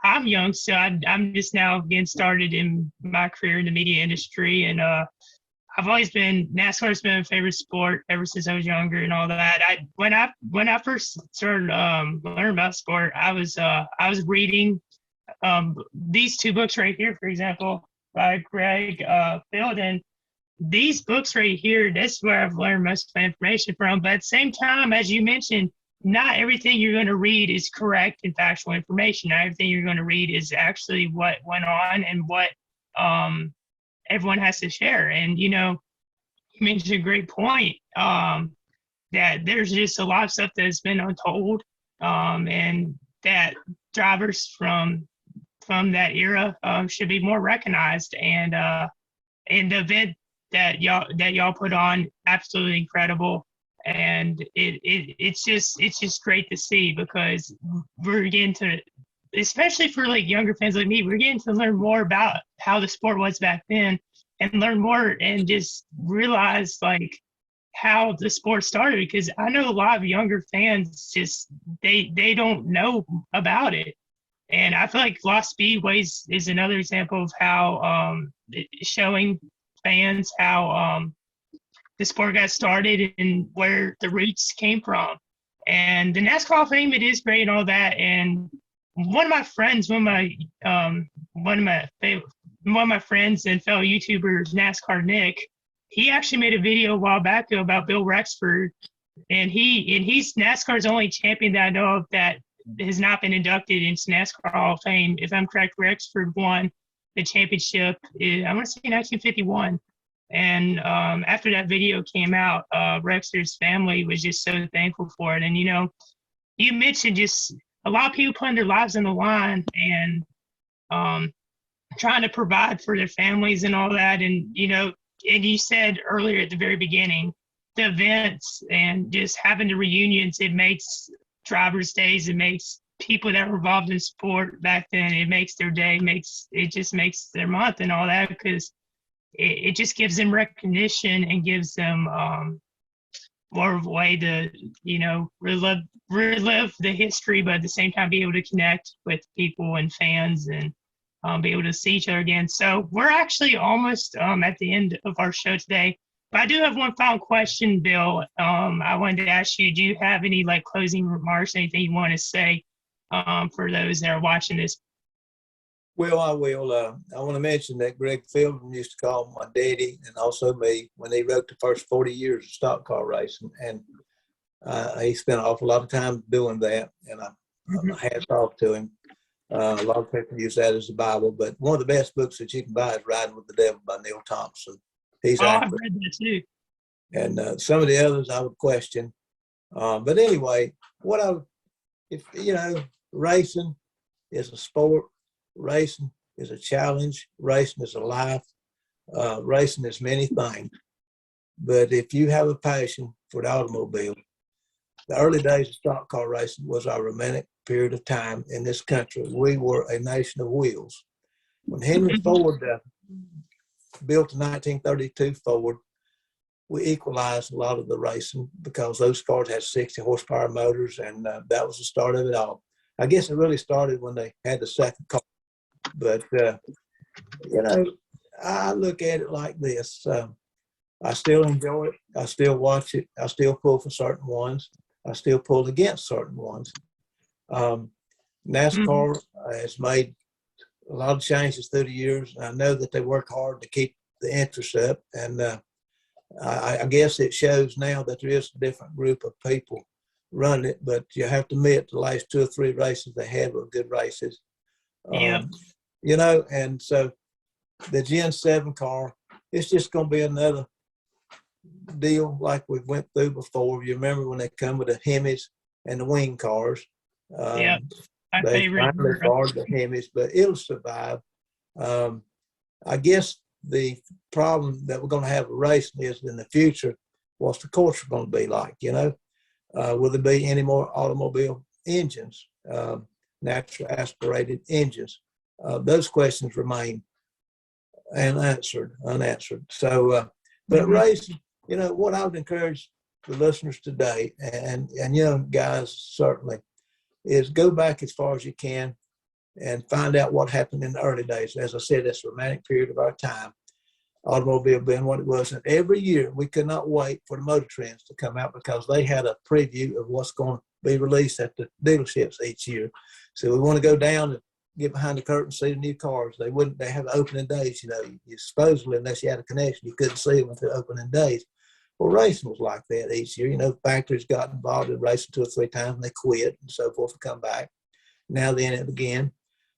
I'm young, so I'm just now getting started in my career in the media industry, and I've always been, NASCAR's been my favorite sport ever since I was younger and all that. When I first started learning about sport, I was reading these 2 books right here, for example, by Greg Field. And these books right here, that's where I've learned most of my information from. But at the same time, as you mentioned, not everything you're going to read is correct and factual information. Not everything you're going to read is actually what went on and what everyone has to share. And, you know, you mentioned a great point that there's just a lot of stuff that's been untold, and that drivers from that era should be more recognized. And the event that y'all put on, absolutely incredible. And it's just great to see, because we're getting to, especially for like younger fans like me, we're getting to learn more about how the sport was back then, and learn more and just realize like how the sport started, because I know a lot of younger fans just they don't know about it. And I feel like Lost Speedways is another example of how showing fans how the sport got started and where the roots came from. And the NASCAR Hall of Fame, it is great and all that. And one of my friends, one of my friends and fellow YouTubers, NASCAR Nick, he actually made a video a while back ago about Bill Rexford, and he's NASCAR's only champion that I know of that has not been inducted into NASCAR Hall of Fame. If I'm correct, Rexford won the championship I want to say 1951. And after that video came out, Rexford's family was just so thankful for it. And you mentioned just a lot of people putting their lives on the line and trying to provide for their families and all that. And and you said earlier at the very beginning, the events and just having the reunions, it makes drivers' days, it makes people that were involved in sport back then, it makes their day, it just makes their month and all that, because it just gives them recognition and gives them more of a way to, relive the history, but at the same time be able to connect with people and fans and be able to see each other again. So we're actually almost at the end of our show today. But I do have one final question, Bill. I wanted to ask you, do you have any closing remarks, anything you want to say for those that are watching this?
Well, I will. I want to mention that Greg Fielding used to call my daddy and also me when he wrote the first 40 years of stock car racing. And he spent an awful lot of time doing that. And I hats off to him. A lot of people use that as the Bible, but one of the best books that you can buy is Riding with the Devil by Neil Thompson. He's
I've read that too.
And some of the others I would question. But anyway, racing is a sport. Racing is a challenge. Racing is a life. Racing is many things. But if you have a passion for the automobile, the early days of stock car racing was our romantic period of time in this country. We were a nation of wheels. When Henry Ford built the 1932 Ford, we equalized a lot of the racing because those cars had 60 horsepower motors, and that was the start of it all. I guess it really started when they had the second car. But, I look at it like this. I still enjoy it. I still watch it. I still pull for certain ones. I still pull against certain ones. NASCAR has made a lot of changes through the years. And I know that they work hard to keep the interest up. And I guess it shows now that there is a different group of people running it. But you have to admit the last 2 or 3 races they had were good races.
Yeah.
And so the Gen 7 car, it's just going to be another deal like we went through before. You remember when they come with the Hemis and the wing cars?
My
they
favorite.
finally borrowed the Hemis, but it'll survive. I guess the problem that we're going to have with racing is in the future, what's the culture going to be like? Will there be any more automobile engines, natural aspirated engines? Those questions remain unanswered. So, but racing, what I would encourage the listeners today and young guys certainly is go back as far as you can and find out what happened in the early days. As I said, that's a romantic period of our time, automobile being what it was. And every year we could not wait for the Motor Trends to come out because they had a preview of what's going to be released at the dealerships each year. So we want to go down and get behind the curtain and see the new cars. They have opening days, you supposedly, unless you had a connection, you couldn't see them until opening days. Well, racing was like that each year. Factories got involved in racing 2 or 3 times and they quit and so forth and come back. Now then it again.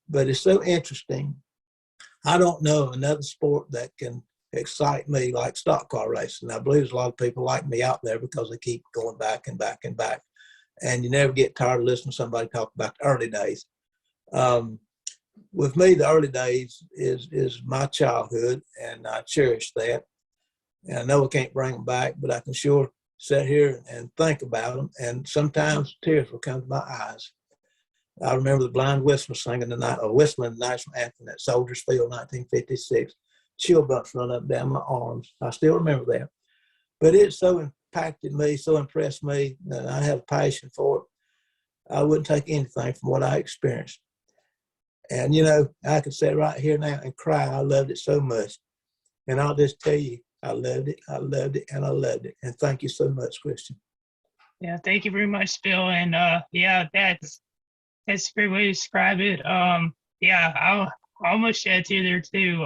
But it's so interesting. I don't know another sport that can excite me like stock car racing. I believe there's a lot of people like me out there because they keep going back and back and back. And you never get tired of listening to somebody talk about the early days. With me, the early days is my childhood, and I cherish that. And I know I can't bring them back, but I can sure sit here and think about them, and sometimes tears will come to my eyes. I remember the blind whistler singing whistling the national anthem at Soldiers Field, 1956. Chill bumps run up and down my arms. I still remember that. But it so impacted me, so impressed me, that I have a passion for it. I wouldn't take anything from what I experienced. And, I could sit right here now and cry. I loved it so much. And I'll just tell you, I loved it, and I loved it. And thank you so much, Christian.
Yeah, thank you very much, Bill. And that's a great way to describe it. I almost shed a tear there too.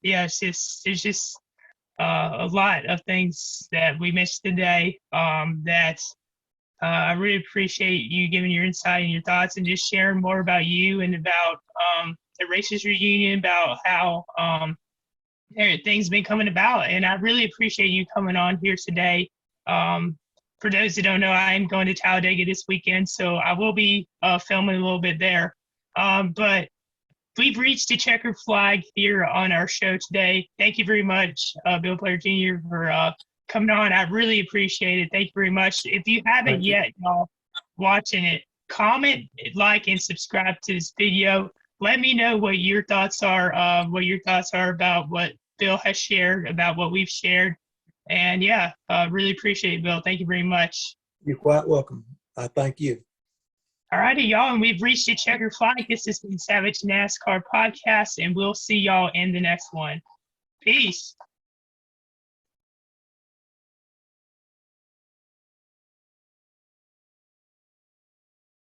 It's just a lot of things that we missed today. That I really appreciate you giving your insight and your thoughts and just sharing more about you and about the Racers Reunion, about how things been coming about. And I really appreciate you coming on here today. For those that don't know, I am going to Talladega this weekend, so I will be filming a little bit there. But we've reached the checkered flag here on our show today. Thank you very much, Bill Blair Jr., for coming on. I really appreciate it. Thank you very much. If you haven't yet, y'all, watching it, comment, like, and subscribe to this video. Let me know what your thoughts are about what Bill has shared, about what we've shared. And really appreciate it, Bill. Thank you very much.
You're quite welcome. I thank you.
All righty, y'all. And we've reached the checkered flag. This has been Savage NASCAR Podcast, and we'll see y'all in the next one. Peace.